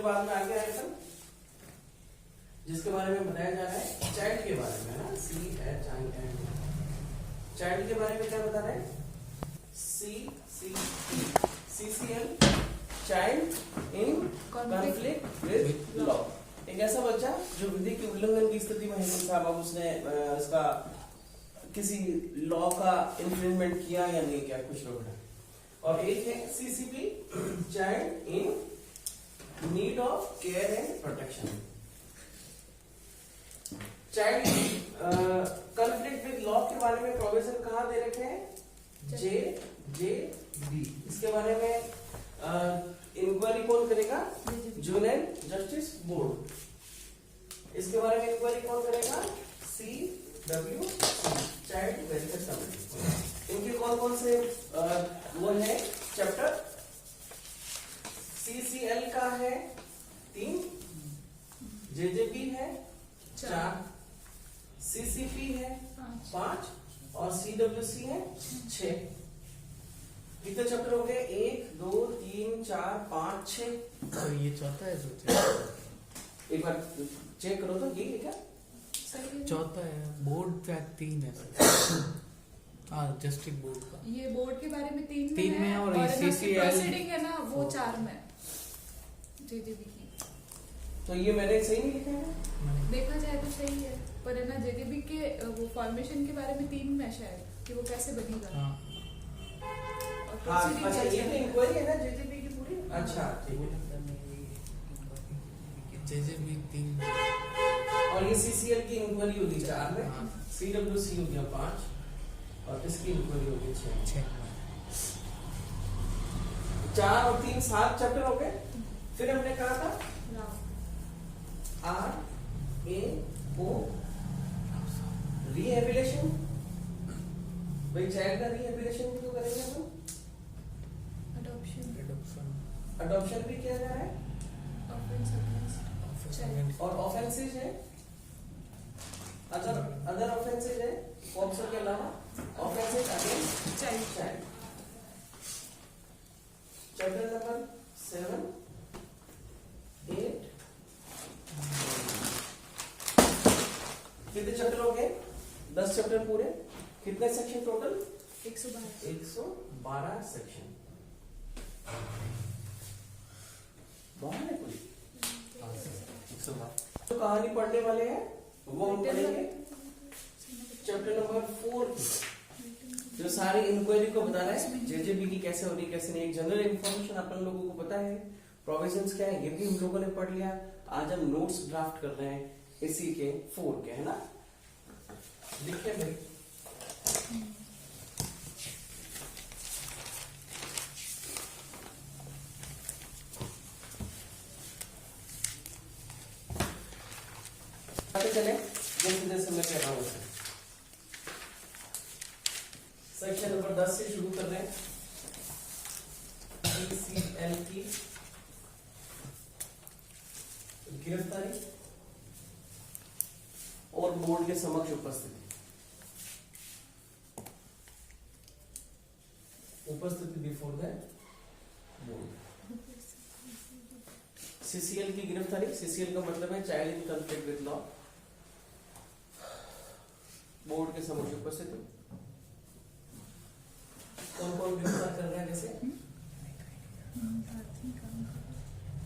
बाद में आगे आएगा जिसके बारे में बताया जा रहा है चाइल्ड के बारे में, ना CHILD। चाइल्ड के बारे में क्या बता रहे हैं? CCL child in conflict with law. एक ऐसा बच्चा जो विधि के उल्लंघन की स्थिति में है, साहब अब उसने इसका किसी लॉ का इन्फ्रिंजमेंट किया या नहीं किया, कुछ लोग हैं। और एक है CCP child in need of care and protection. Child conflict with law के बारे में प्रोविजन कहाँ दे रखे हैं? JJB। इसके बारे में इंक्वायरी कौन करेगा? Juvenile justice board. इसके बारे में इंक्वायरी कौन करेगा? CWC child welfare committee. इनके कौन कौन से वो है चैप्टर? CCL का है 3, JJB है 4, CCP है 5 और CWC है 6। कितने चैप्टर हो गए? 1 2 3 4 5 6। तो ये चौथा है जो एक बार चेक करो तो, ये है क्या? चौथा है। बोर्ड का 3 है। हाँ, जस्टिस बोर्ड का ये बोर्ड के बारे में 3 में है और CCL प्रोसीडिंग है ना वो 4 में। JJB की तो ये मैंने सही नहीं लिखा है? देखा जाए तो सही है, पर है ना JJB के वो फॉर्मेशन के बारे में 3 में शायद कि वो कैसे बनेगा। हाँ। और हाँ, proceeding अच्छा, ये कैसे तो बनेगा। इंक्वायरी है ना JJB की पूरी? अच्छा ठीक है। JJB 3 और ये CCL की इंक्वायरी होगी 4 में, हाँ। CWC हो गया 5 और इसकी इंक्वायरी होगी 6। 4 और 3 7 चैप्टर हो गए। फिर हमने कहा था RAO रिहेबिलिटेशन। भाई चाइल्ड का रिहेबिलिटेशन भी तो करेंगे हम। अडॉप्शन भी किया जा रहा है और ऑफेंसेज है, अदर ऑफेंसेज है पॉक्सो के अलावा, offences against child. Chapter number 7 8 कितने चैप्टर हो गए? 10 चैप्टर पूरे। कितने सेक्शन टोटल? 112 सेक्शन। बहुत है कोई 112। तो कहानी पढ़ने वाले हैं वो हम पढ़ेंगे चैप्टर नंबर 4 की, जो सारी इंक्वायरी को बता रहा है JJB की कैसे हो रही कैसे नहीं। एक जनरल इंफॉर्मेशन अपन लोगों को पता है, प्रोविजंस क्या है ये भी हम लोगों ने पढ़ लिया। आज हम नोट्स ड्राफ्ट कर रहे हैं इसी के 4 के, है ना? लिखिए भाई। चले जैसे जैसे मैं कह रहा हूं सेक्शन नंबर 10 से शुरू कर रहे हैं। CCL की गिरफ्तारी और बोर्ड के समक्ष उपस्थिति बिफोर द बोर्ड। CCL की गिरफ्तारी, CCL का मतलब है child in conflict with law. Board के समक्ष उपस्थिति। कौन कौन गिरफ्तार कर रहा है? जैसे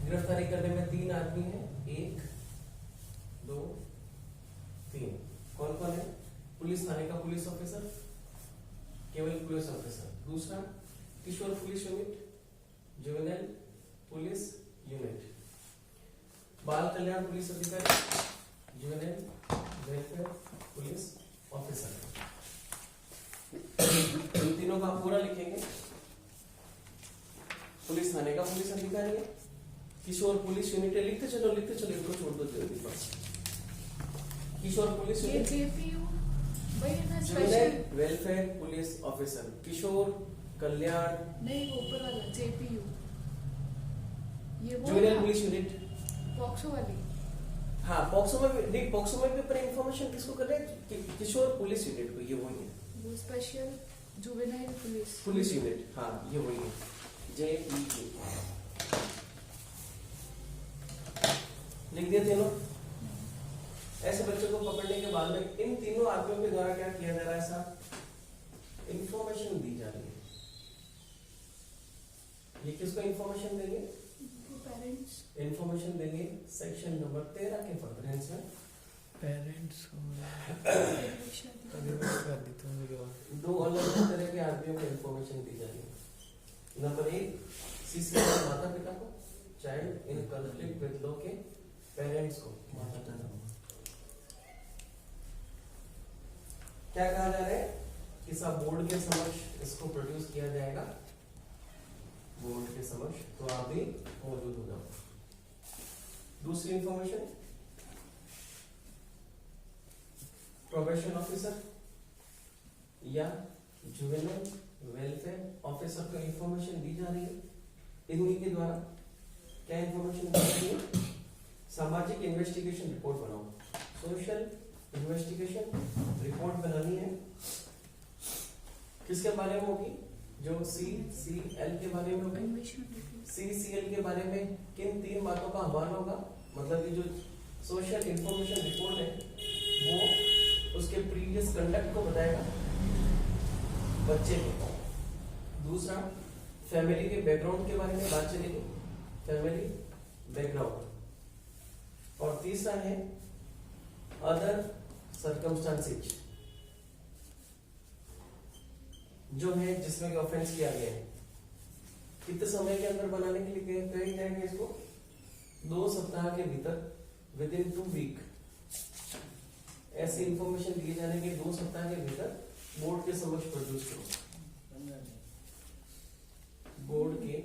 गिरफ्तारी करने में 3 आदमी हैं, 1 2 3। कौन कौन है? पुलिस थाने का पुलिस ऑफिसर, केवल पुलिस ऑफिसर। दूसरा किशोर police unit, juvenile police unit, बाल कल्याण पुलिस अधिकारी, जुवेनाइल वेलफेयर पुलिस ऑफिसर। इन तीनों का पूरा लिखेंगे। पुलिस थाने का पुलिस अधिकारी है, किशोर पुलिस यूनिट है। लिखते चलो इनको छोड़ दो जल्दी बस। किशोर police unit, juvenile welfare police officer, किशोर कल्याण नहीं वो ऊपर वाला JPU, ये वो जुवेनाइल पुलिस यूनिट, पॉक्सो वाली। हाँ पॉक्सो में भी ऊपर इंफॉर्मेशन किसको कर रहे हैं? किशोर पुलिस यूनिट को। ये वही है वो स्पेशल जुवेनाइल पुलिस यूनिट। हाँ ये वही है JPU। लिख दिया तीनों। ऐसे बच्चों को पकड़ने के बाद में इन तीनों आदमियों के द्वारा क्या किया जा रहा है साहब, इंफॉर्मेशन दी जा रही है। ये किसको इंफॉर्मेशन देंगे, पेरेंट्स। इंफॉर्मेशन देंगे सेक्शन नंबर 13 के फर्दरेंस में पेरेंट्स को दो अलग अलग तरह के आदमियों को इंफॉर्मेशन दी जा रही है। नंबर 1 सीसीएल माता पिता को, child in conflict with law के पेरेंट्स को, माता पिता को। क्या कहा जा रहा है कि सब बोर्ड के समक्ष इसको प्रोड्यूस किया जाएगा, बोर्ड के समक्ष, तो आप भी मौजूद हो जाओ। दूसरी इंफॉर्मेशन, प्रोबेशन ऑफिसर या जुवेनाइल वेलफेयर ऑफिसर को इंफॉर्मेशन दी जा रही है। इन्हीं के द्वारा क्या इंफॉर्मेशन दी जा रही है, सामाजिक इन्वेस्टिगेशन रिपोर्ट बनाओ, सोशल इन्वेस्टिगेशन रिपोर्ट बनानी है। किसके बारे में होगी, जो CCL के बारे में होगी। CCL के बारे में किन 3 बातों का हवाला होगा, मतलब कि जो सोशल इंफॉर्मेशन रिपोर्ट है वो उसके प्रीवियस कंडक्ट को बताएगा बच्चे को। दूसरा, फैमिली के बैकग्राउंड के बारे में बात चलेगी, फैमिली बैकग्राउंड। और तीसरा है अदर सर्कमस्टांसेस, जो है जिसमें ऑफेंस किया गया है। कितने समय के अंदर बनाने के लिए कहे जाएंगे इसको, 2 सप्ताह के भीतर, विद इन 2 वीक। ऐसी इंफॉर्मेशन दिए जाने के 2 सप्ताह के भीतर बोर्ड के समक्ष प्रोड्यूस करो। बोर्ड के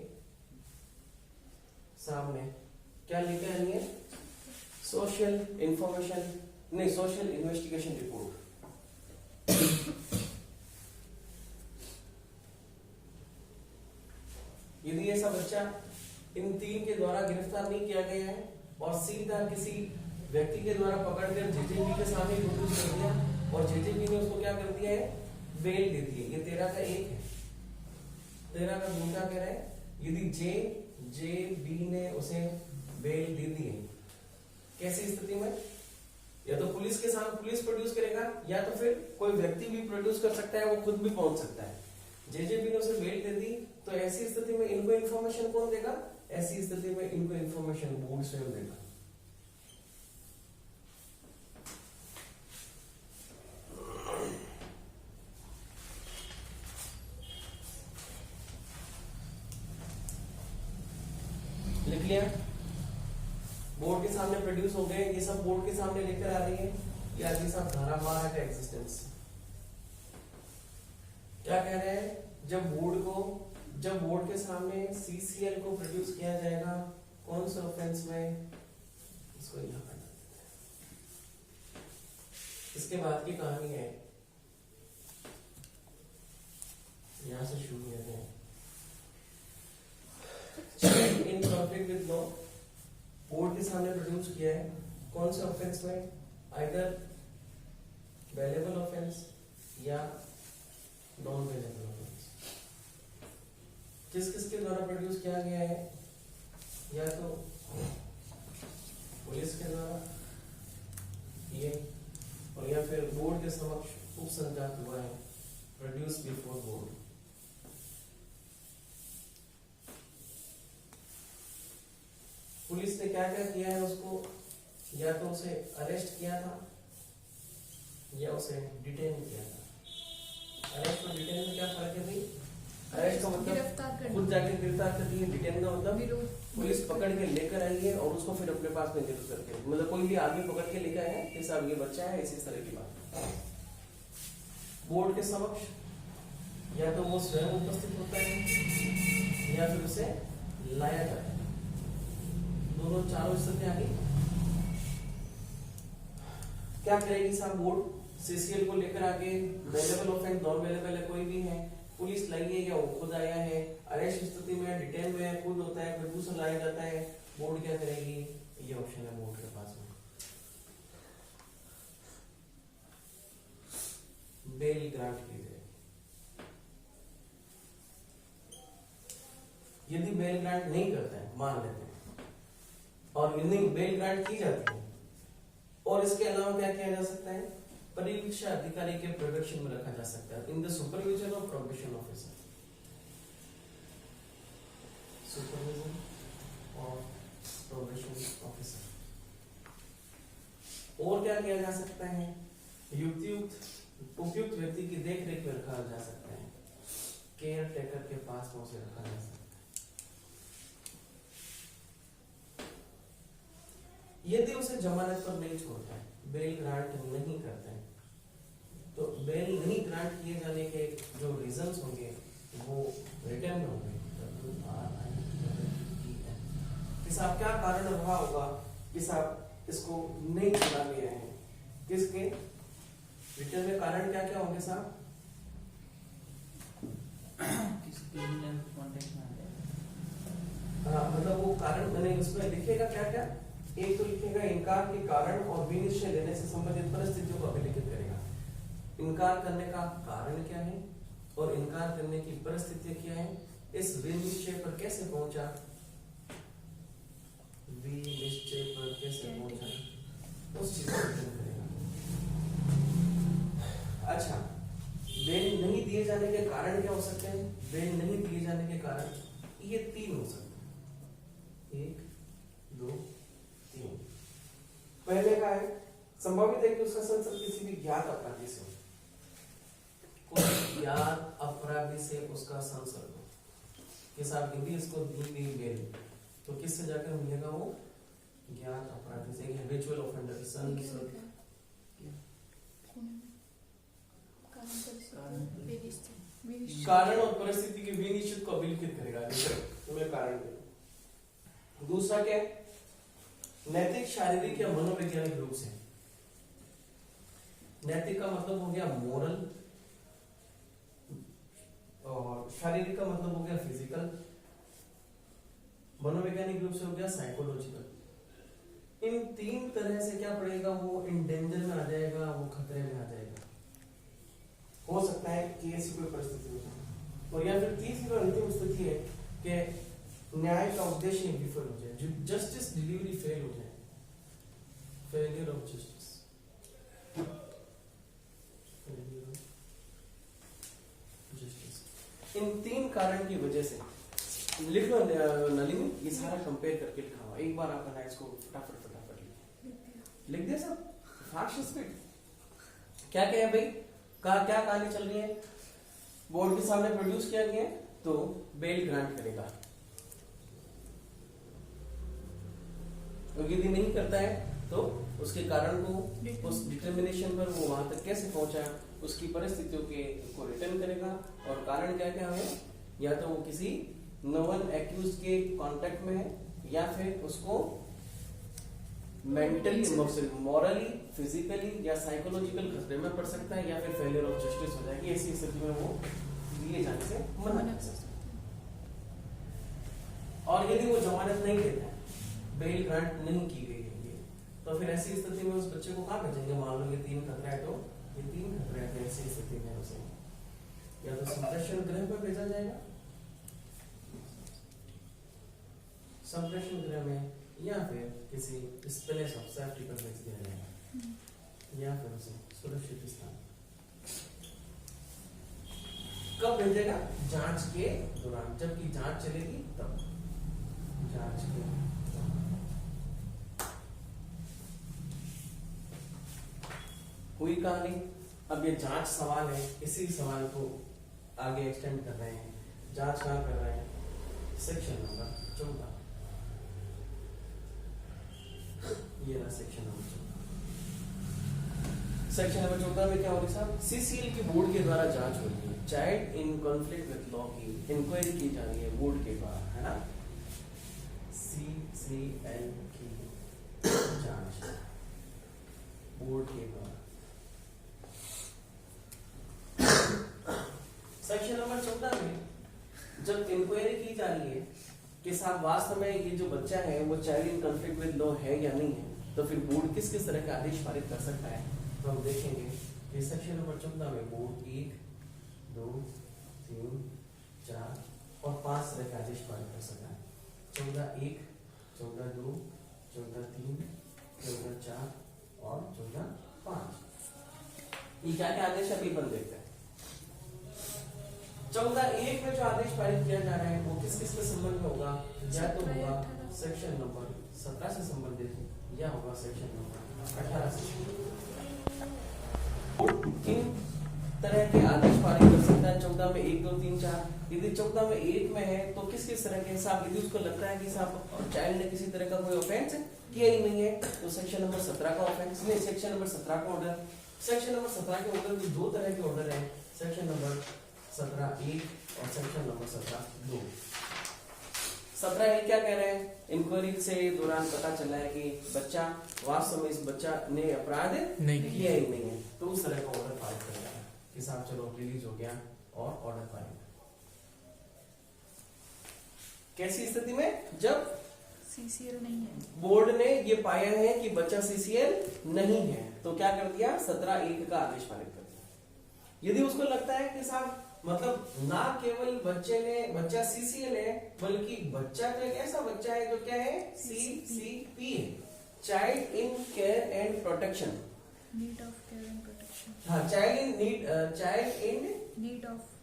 सामने क्या लेकर आनी है, सोशल इंफॉर्मेशन नहीं, सोशल इन्वेस्टिगेशन रिपोर्ट। यदि ऐसा बच्चा इन 3 के द्वारा गिरफ्तार नहीं किया गया है और सीधा किसी व्यक्ति के द्वारा पकड़कर जेजेबी के सामने प्रोड्यूस कर दिया और जेजेबी ने उसको क्या कर दिया है, बेल दे दी है। ये 13 का 1 है। 13 का 2 क्या कह रहा है, यदि जेबी ने उसे बेल दे दी है, कैसी स्थिति में, या तो पुलिस के सामने पुलिस प्रोड्यूस करेगा, या तो फिर कोई व्यक्ति भी प्रोड्यूस कर सकता है, वो खुद भी पहुंच सकता है। जेजेबी ने उसे बेल दे दी, तो ऐसी स्थिति में इनको इंफॉर्मेशन कौन देगा, ऐसी स्थिति में इनको इंफॉर्मेशन बोर्ड स्वयं देगा। लिख लिया, बोर्ड के सामने प्रोड्यूस हो गए, ये सब बोर्ड के सामने लेकर आ रही है। ये आदमी साहब धारा 12 का एग्जिस्टेंस क्या कह रहे हैं, जब बोर्ड के सामने CCL को प्रोड्यूस किया जाएगा, कौन से ऑफेंस में, इसको यहां पर। इसके बाद की कहानी है, यहां से शुरू करते हैं। In conflict with law, board के सामने प्रोड्यूस किया है, कौन से ऑफेंस में, आइदर वेलेबल ऑफेंस या नॉन वेलेबल ऑफेंस। किसके द्वारा प्रोड्यूस किया गया है, या तो पुलिस के द्वारा ये, और या फिर बोर्ड के समक्ष उपसंजात हुआ है, प्रोड्यूस बिफोर बोर्ड। पुलिस ने क्या क्या किया है उसको, या तो उसे अरेस्ट किया था या उसे डिटेन किया था। अरेस्ट और डिटेन में क्या फर्क है भाई, अरेस्ट का मतलब खुद जाके गिरफ्तार कर दिए, डिटेन का मतलब पुलिस पकड़ के लेकर आई है और उसको फिर अपने पास में निर्देश करके, मतलब कोई भी आदमी पकड़ के लेकर आया है कि साहब ये बच्चा है, इसी तरह की बात। बोर्ड के समक्ष या तो वो स्वयं उपस्थित होता है या फिर उसे लाया जाता है, दोनों चारों स्थिति आ गई। क्या करेगी साहब बोर्ड, CCL को लेकर आगे, वेलेबल ऑफेंस नॉन वेलेबल है कोई भी है, पुलिस लाई है या वो खुद आया है, अरेस्ट स्थिति में, डिटेन में खुद होता है, फिर दूसरा लाया जाता है, बोर्ड क्या करेगी, ये ऑप्शन है बोर्ड के पास में। बेल ग्रांट की जाए, यदि बेल ग्रांट नहीं करता है, मान लेते हैं और विनिंग बेल ग्रांट की जाती है। और इसके अलावा क्या किया जा सकता है, परीक्षा अधिकारी के प्रोडक्शन में रखा जा सकता है in the supervision of probation officer, supervision of probation officer. और क्या किया जा सकता है, उपयुक्त व्यक्ति की देख रेख में रखा जा सकता है, केयर टेकर के पास में उसे रखा जा सकता है। यदि उसे जमानत पर नहीं छोड़ता है, बेल ग्रांट नहीं करते हैं, तो बेल नहीं ग्रांट किए जाने के जो रीजंस होंगे वो रिटर्न में होंगे। कि साहब क्या कारण रहा होगा कि साहब इसको नहीं चला ले रहे हैं, किसके रिटर्न में कारण क्या क्या होंगे साहब? हाँ, मतलब वो कारण मैंने उसमें लिखेगा क्या क्या, एक तो लिखेगा इनकार के कारण और विनिश्चय लेने से संबंधित परिस्थितियों को अभिलिखित करेगा। इनकार करने का कारण क्या है और इनकार करने की परिस्थितियां क्या है, इस विनिश्चय पर कैसे पहुंचा, विनिश्चय पर कैसे पहुंचा, उस चीज को करेगा। अच्छा, बेल नहीं दिए जाने के कारण क्या हो सकते हैं? बेल नहीं दिए जाने के कारण ये 3 हो सकते हैं, 1 2 3। पहले का है संभावित है कि उसका संसर्ग किसी भी ज्ञात अपराधी से हो, कोई ज्ञात अपराधी से उसका संसर्ग हो, कि साहब यदि इसको दी गई बेल तो किससे जाकर मिलेगा, वो ज्ञात अपराधी से, हैबिचुअल ऑफेंडर संसर्ग। कारण और परिस्थिति की विनिश्चित को अभिलिखित करेगा, तुम्हें कारण दे। दूसरा क्या है, नैतिक, शारीरिक या मनोवैज्ञानिक रूप से। नैतिक का मतलब हो गया मोरल, और शारीरिक का मतलब हो गया फिजिकल, मनोवैज्ञानिक रूप से हो गया साइकोलॉजिकल। इन 3 तरह से क्या पड़ेगा, वो इन डेंजर में आ जाएगा, वो खतरे में आ जाएगा। हो सकता है कि ऐसी कोई परिस्थिति हो जाए। और या फिर तीसरी और अंतिम स्थिति है कि न्याय का उद्देश्य विफल हो जाए, जस्टिस डिलीवरी फेल हो जाए, फेलियर ऑफ जस्टिस। इन 3 कारण की वजह से लिख लो नलिनी, ये सारा कंपेयर करके लिखा हुआ, एक बार आप इसको फटाफट लिख दे सब फास्ट स्पीड। क्या क्या है भाई, क्या कहानी चल रही है, बोर्ड के सामने प्रोड्यूस किया गया तो बेल ग्रांट करेगा, और यदि नहीं करता है तो उसके कारण को, उस डिटर्मिनेशन पर वो वहां तक कैसे पहुंचा, उसकी परिस्थितियों के को रिटर्न करेगा। और कारण क्या क्या है, या तो वो किसी नोवन एक्यूज के कांटेक्ट में है, या फिर उसको मेंटली, मॉरली, फिजिकली या साइकोलॉजिकल खतरे में पड़ सकता है, या फिर फेलियर ऑफ जस्टिस हो जाएगी। ऐसी स्थिति में वो दिए जाने से मना कर सकता है। और यदि वो जमानत नहीं देता है, बेल ग्रांट नहीं की गई है, तो फिर ऐसी स्थिति में उस बच्चे को कहाँ भेजेंगे? मान लो ये 3 खतरा है, तो ये 3 खतरे हैं, ऐसी स्थिति में उसे या तो संप्रेषण गृह में भेजा जाएगा, संप्रेषण गृह में, या फिर किसी प्लेस ऑफ सेफ्टी पर भेज दिया जाएगा, या फिर उसे सुरक्षित स्थान। कब भेजेगा? जांच के दौरान, जबकि जांच चलेगी तब, जांच के हुई कहानी। अब ये जांच सवाल है, इसी सवाल को आगे एक्सटेंड कर रहे हैं। जांच कहाँ कर रहे हैं? सेक्शन नंबर 14, ये रहा सेक्शन नंबर 14। सेक्शन नंबर 14 में क्या हो रही साहब? सीसीएल की बोर्ड के द्वारा जांच हो रही है, child in conflict with law की इंक्वायरी की जा रही है बोर्ड के द्वारा, है ना। सीसीएल की जांच बोर्ड के द्वारा। सेक्शन नंबर 14 में जब इंक्वायरी की जा रही है कि साहब वास्तव में ये जो बच्चा है वो child in conflict with law है या नहीं है, तो फिर बोर्ड किस किस तरह का आदेश पारित कर सकता है, तो हम देखेंगे कि सेक्शन नंबर 14 में बोर्ड 1 2 3 4 और 5 तरह के आदेश पारित कर सकता है। 14(1), 14(2), 14 3, 14 4 और 14 5। ये क्या क्या आदेश अभी अपन देखते हैं। 14 1 में जो आदेश पारित किया जा रहा है वो किस किस के संबंध में होगा? या तो होगा सेक्शन नंबर 17 से संबंधित या होगा सेक्शन नंबर 18 से। इन तरह के आदेश पारित कर सकता है 14 में 1 2 3 4। यदि 14 में 1 में है तो किस किस तरह के हिसाब, यदि उसको लगता है कि साहब चाइल्ड ने किसी तरह का कोई ऑफेंस किया ही नहीं है तो सेक्शन नंबर 17 का ऑफेंस नहीं, सेक्शन नंबर 17 का ऑर्डर। सेक्शन नंबर 17 के ऑर्डर में दो तरह के ऑर्डर हैं, सेक्शन नंबर 17 1 और सेक्शन नंबर 17 2। 17 1 क्या कह रहे हैं? इंक्वायरी से दौरान पता चला है कि बच्चा वास्तव में इस बच्चा ने अपराध नहीं किया ही नहीं है, तो उस तरह का ऑर्डर पारित करेगा कि साहब चलो रिलीज हो गया और ऑर्डर पारित। कैसी स्थिति में? जब सीसीएल नहीं है, बोर्ड ने ये पाया है कि बच्चा सीसीएल नहीं है, तो क्या कर दिया? 17 1 का आदेश पारित कर दिया। यदि उसको लगता है कि साहब मतलब ना केवल बच्चा सीसीएल है बल्कि बच्चा तो एक ऐसा बच्चा है जो क्या है? सीसीपी है, child in care and protection. Need of care and protection. हाँ, child in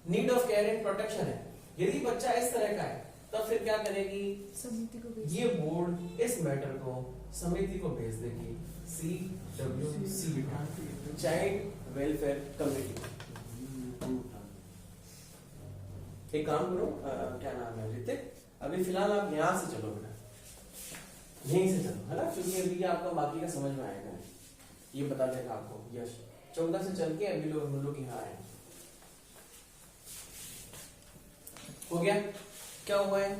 need of care and protection है। यदि बच्चा इस तरह का है तब फिर क्या करेगी? समिति को भेज, ये बोर्ड इस मैटर को समिति को भेज देगी, CWC चाइल्ड वेलफेयर कमेटी। एक काम करो, क्या नाम है ऋतिक, अभी फिलहाल आप यहाँ से चलो बेटा, यहीं से चलो, है ना, क्योंकि अभी आपका बाकी का समझ में आएगा, ये बता देगा आपको। यश 14 से चल के अभी लोग यहाँ आए। हो गया? क्या हुआ है?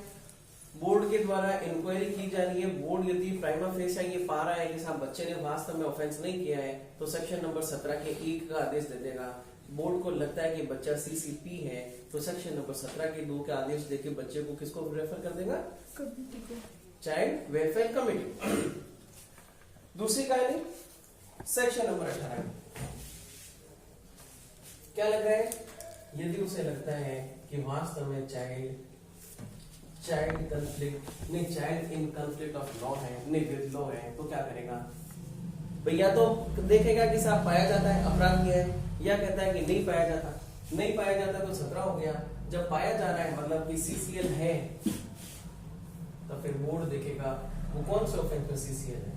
बोर्ड के द्वारा इंक्वायरी की जा रही है। बोर्ड यदि प्राइमा फेसिया ये पा रहा है कि साहब बच्चे ने वास्तव में ऑफेंस नहीं किया है तो सेक्शन नंबर 17 के 1 का आदेश दे देगा। बोर्ड को लगता है कि बच्चा सीसीपी है तो सेक्शन नंबर 17 के 2 का आदेश देके बच्चे को किसको रेफर कर देगा? कमेटी को, चाइल्ड वेलफेयर कमेटी। दूसरी कहानी सेक्शन नंबर 18 क्या लग रहा है? यदि उसे लगता है कि वास्तव में child in conflict of law है, विद लॉ है, तो क्या करेगा भैया? तो देखेगा कि साहब पाया जाता है अपराध किया है, या कहता है कि नहीं पाया जाता। नहीं पाया जाता तो 17 हो गया। जब पाया जा रहा है मतलब कि सीसीएल है तो फिर बोर्ड देखेगा वो कौन से ऑफेंस में सीसीएल है।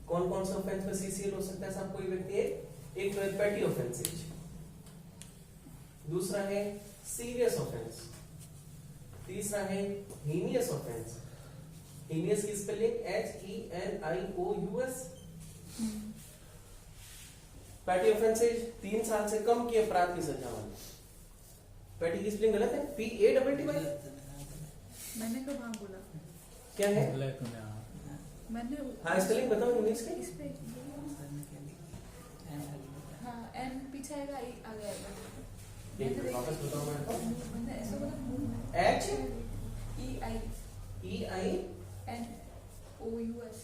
कौन कौन से ऑफेंस में सीसीएल हो सकता है साहब? कोई व्यक्ति एक तो पेटी ऑफेंसेज, दूसरा है सीरियस ऑफेंस, तीसरा है हीनियस ऑफेंस। हीनियस की स्पेलिंग HENIOUS। पैटी ऑफेंसेज 3 साल से कम के अपराध की सजा वाली। पैटी की स्पेलिंग गलत है, PATTY। मैंने कब हाँ बोला? क्या है? मैंने हाँ स्पेलिंग बताओ इंग्लिश की। इस पे हाँ एन पीछे आएगा, आगे आएगा। एक मिनट वापस बताओ मेरे को। मैंने ऐसा बोला HEINOUS।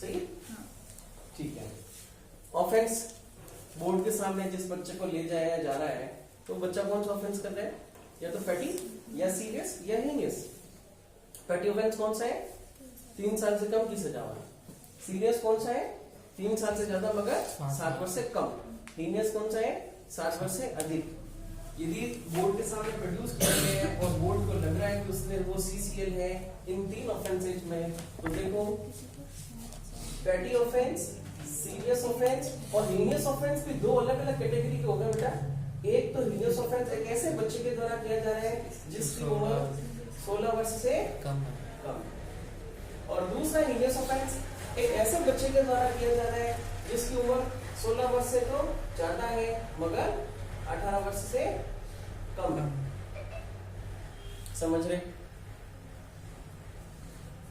सही? हाँ। ठीक है। ऑफेंस बोर्ड के सामने जिस बच्चे को ले जाया जा रहा है तो बच्चा कौन सा ऑफेंस कर रहा है? या तो पैटी या सीरियस या हीनियस। पैटी ऑफेंस कौन सा है? 3 साल से कम की सजा वाला। सीरियस कौन सा है? 3 साल से ज्यादा मगर 7 वर्ष से कम। हीनियस कौन सा है? 7 वर्ष से अधिक। यदि बोर्ड के सामने प्रोड्यूस किया गया है और बोर्ड को लग रहा है कि उसने वो सीसीएल है इन 3 ऑफेंसेज में, तो देखो पैटी ऑफेंस, सीरियस ऑफेंस और हीनियस ऑफेंस भी 2 अलग अलग कैटेगरी के हो गए बेटा। एक तो हीनियस ऑफेंस एक ऐसे बच्चे के द्वारा किया जा रहा है जिसकी उम्र 16 वर्ष से कम, और दूसरा हीनियस ऑफेंस एक ऐसे बच्चे के द्वारा किया जा रहा है जिसकी उम्र 16 वर्ष से तो ज्यादा है मगर 18 वर्ष से कम है। समझ रहे?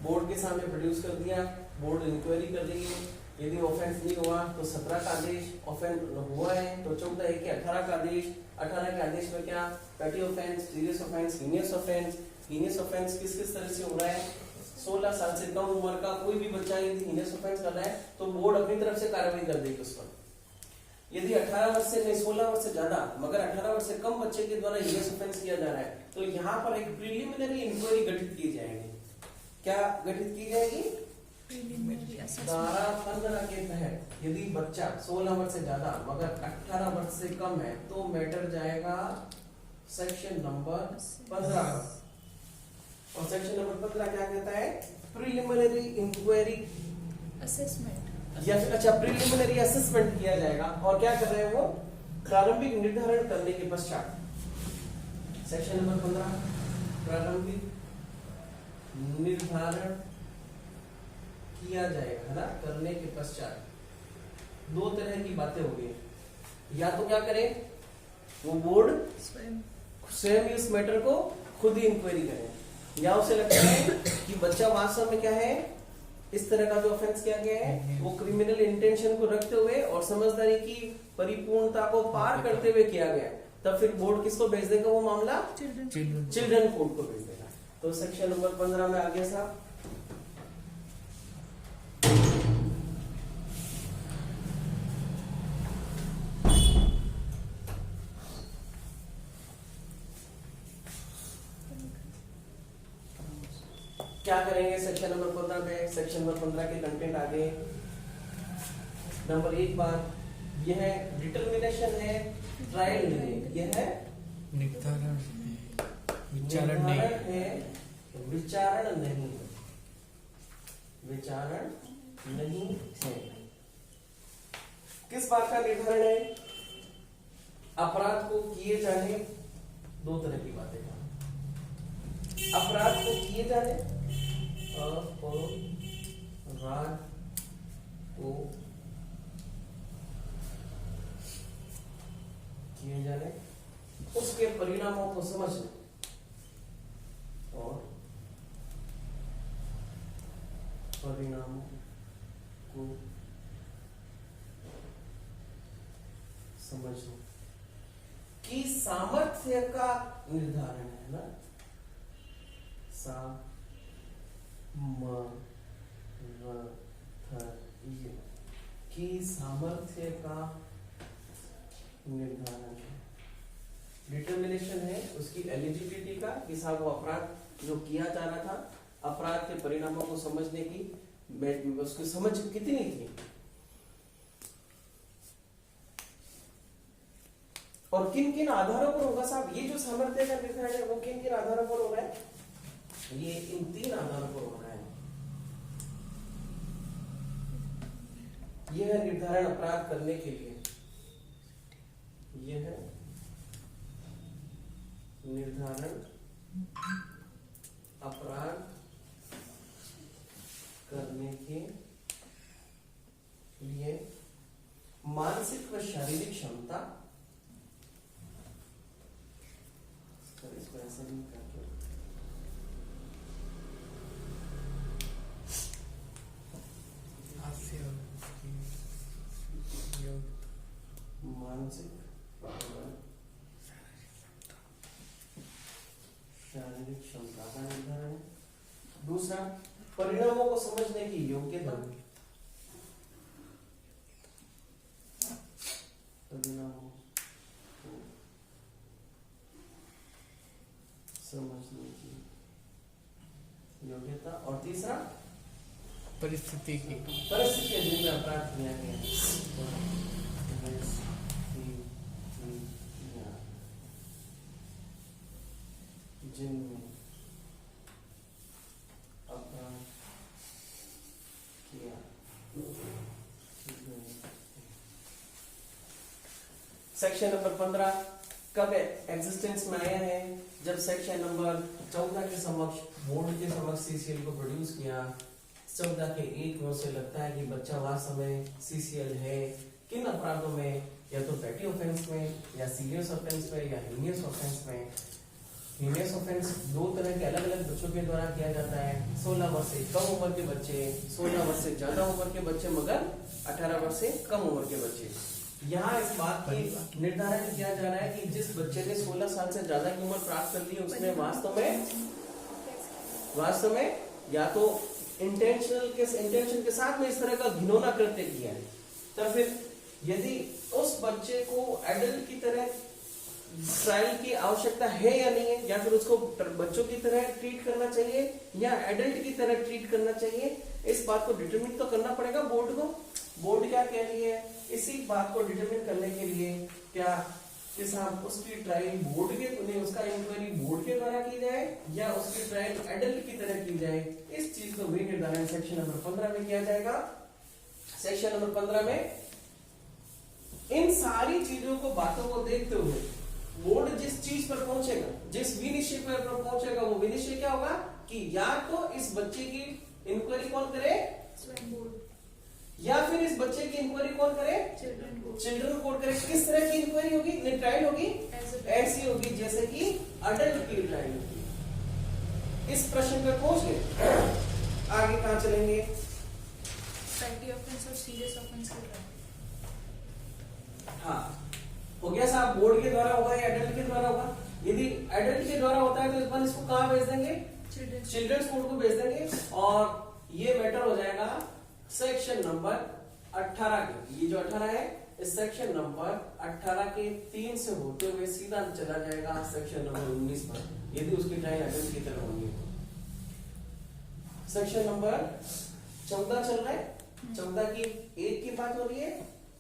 बोर्ड के सामने प्रोड्यूस कर दिया, बोर्ड इंक्वायरी कर रही है। यदि ऑफेंस नहीं हुआ तो 17 का आदेश, ऑफेंस हुआ है तो 14 है कि 18 का आदेश। 18 के आदेश में क्या? Petty offence, serious offence, heinous offence. Heinous offence किस किस तरह से हो रहा है? 16 साल से कम उम्र का कोई भी बच्चा यदि हीनियस ऑफेंस कर रहा है तो बोर्ड अपनी तरफ से कार्रवाई कर देगी उस पर। यदि 18 वर्ष से नहीं 16 वर्ष से ज्यादा मगर 18 वर्ष से कम बच्चे के द्वारा हीनियस ऑफेंस किया जा रहा है तो यहाँ पर एक प्रीलिमिनरी इंक्वायरी गठित की जाएगी। क्या गठित की जाएगी? Preliminary assessment. धारा 15 के तहत यदि बच्चा 16 वर्ष से ज्यादा मगर 18 वर्ष से कम है तो मैटर जाएगा सेक्शन नंबर 15 और सेक्शन नंबर 15 क्या कहता है? Preliminary inquiry assessment. या अच्छा प्रीलिमिनरी असेसमेंट किया जाएगा। और क्या कर रहे हैं वो? प्रारंभिक निर्धारण करने के पश्चात सेक्शन नंबर 15 प्रारंभिक निर्धारण किया जाएगा, है ना? करने के पश्चात दो तरह की बातें होगी। या तो क्या करें वो बोर्ड स्वयं इस मैटर को खुद ही इंक्वायरी करें, या उसे लगता है कि बच्चा वास्तव में क्या है, इस तरह का जो ऑफेंस किया गया है वो क्रिमिनल इंटेंशन को रखते हुए और समझदारी की परिपूर्णता को पार करते हुए किया गया, तब फिर बोर्ड किसको भेज देगा वो मामला? चिल्ड्रन कोर्ट को भेज देगा। तो सेक्शन नंबर 15 में आ गया साहब। क्या करेंगे सेक्शन नंबर 15 में? सेक्शन नंबर 15 के कंटेंट आगे नंबर 1 बात यह डिटर्मिनेशन है, ट्रायल नहीं, यह है निर्धारण विचारण नहीं है, विचारण नहीं, विचारण नहीं है। किस बात का निर्धारण है? अपराध को किए जाने, दो तरह की बातें, अपराध को किए जाने, अपराध को किए जाने, उसके परिणामों को समझने और परिणामों को समझने की सामर्थ्य का निर्धारण है ना। की सामर्थ्य का निर्धारण है। डिटर्मिनेशन है उसकी एलिजिबिलिटी का, कि साहब वो अपराध जो किया जा रहा था, अपराध के परिणामों को समझने की उसकी समझ कितनी थी और किन किन आधारों पर होगा साहब। ये जो सामर्थ्य का निर्धारण है वो किन किन आधारों पर हो रहा है? ये इन 3 आधारों पर हो रहा है। यह है निर्धारण अपराध करने के लिए, यह है निर्धारण अपराध करने के लिए मानसिक व शारीरिक क्षमता, इसको ऐसे नहीं करते, मानसिक शारीरिक क्षमता का निर्धारण है। दूसरा परिणामों को समझने की योग्यता, परिणामों को समझने की योग्यता। और तीसरा परिस्थिति की जिनमें अपराध किया गया है, जिनमें अपराध किया। सेक्शन नंबर 15 कब एग्जिस्टेंस में आया है? जब सेक्शन नंबर 14 के समक्ष बोर्ड के समक्ष सीसीएल को प्रोड्यूस किया। 14 के 1 से लगता है कि बच्चा वास्तव में सीसीएल है। किन अपराधों में? या तो पेटी ऑफेंस में, या सीरियस ऑफेंस में, या हीनियस ऑफेंस में। हीनियस ऑफेंस 2 तरह के अलग अलग बच्चों के द्वारा किया जाता है। 16 वर्ष से कम उम्र के बच्चे, 16 वर्ष से ज्यादा उम्र के बच्चे, मगर 18 वर्ष से कम उम्र के बच्चे। यहाँ इस बात की निर्धारण किया जा रहा है कि जिस बच्चे ने 16 साल से ज्यादा की उम्र प्राप्त कर ली है उसने वास्तव में या तो इंटेंशन के साथ में इस तरह का घिनौना कृत्य किया है। तो फिर यदि उस बच्चे को एडल्ट की तरह ट्रायल की आवश्यकता है या नहीं है, या फिर उसको बच्चों की तरह ट्रीट करना चाहिए या एडल्ट की तरह ट्रीट करना चाहिए, इस बात को डिटरमिन तो करना पड़ेगा बोर्ड को। बोर्ड क्या कह रही है, इसी बात को डिटरमिन करने के लिए क्या कि साहब उसकी ट्रायल बोर्ड के नहीं, उसका इंक्वायरी बोर्ड के द्वारा की जाए या उसकी ट्रायल एडल्ट की तरह की जाए, इस चीज को भी निर्धारण सेक्शन नंबर 15 में किया जाएगा। सेक्शन नंबर 15 में इन सारी चीजों को, बातों को देखते हुए बोर्ड जिस चीज पर पहुंचेगा, जिस विनिश्चय पर पहुंचेगा, वो विनिश्चय क्या होगा कि या तो इस बच्चे की इंक्वायरी कौन करे, स्वयं बोर्ड, या फिर इस बच्चे की इंक्वायरी कौन करे, चिल्ड्रन कोर्ट करे। किस तरह की इंक्वायरी होगी, ट्रायल होगी, ऐसी होगी जैसे कि अडल्ट की ट्रायल होगी। इस प्रश्न पर पहुंच गए, आगे कहां चलेंगे, पेटी ऑफेंस और सीरियस ऑफेंस के ट्रायल। हाँ हो गया साहब, बोर्ड के द्वारा होगा या एडल्ट के द्वारा होगा। यदि एडल्ट के द्वारा होता है तो इस बार इसको कहां भेज देंगे, चिल्ड्रंस कोर्ट को भेज देंगे, और ये मैटर हो जाएगा सेक्शन नंबर 18 के। ये जो 18 है, इस सेक्शन नंबर 18 के 3 से होते हुए सीधा चला जाएगा सेक्शन नंबर 19 पर, यदि उसकी ट्रायल एडल्ट की तरह होंगी। सेक्शन नंबर 14 चल रहा है, 14 की 1 की बात हो रही है,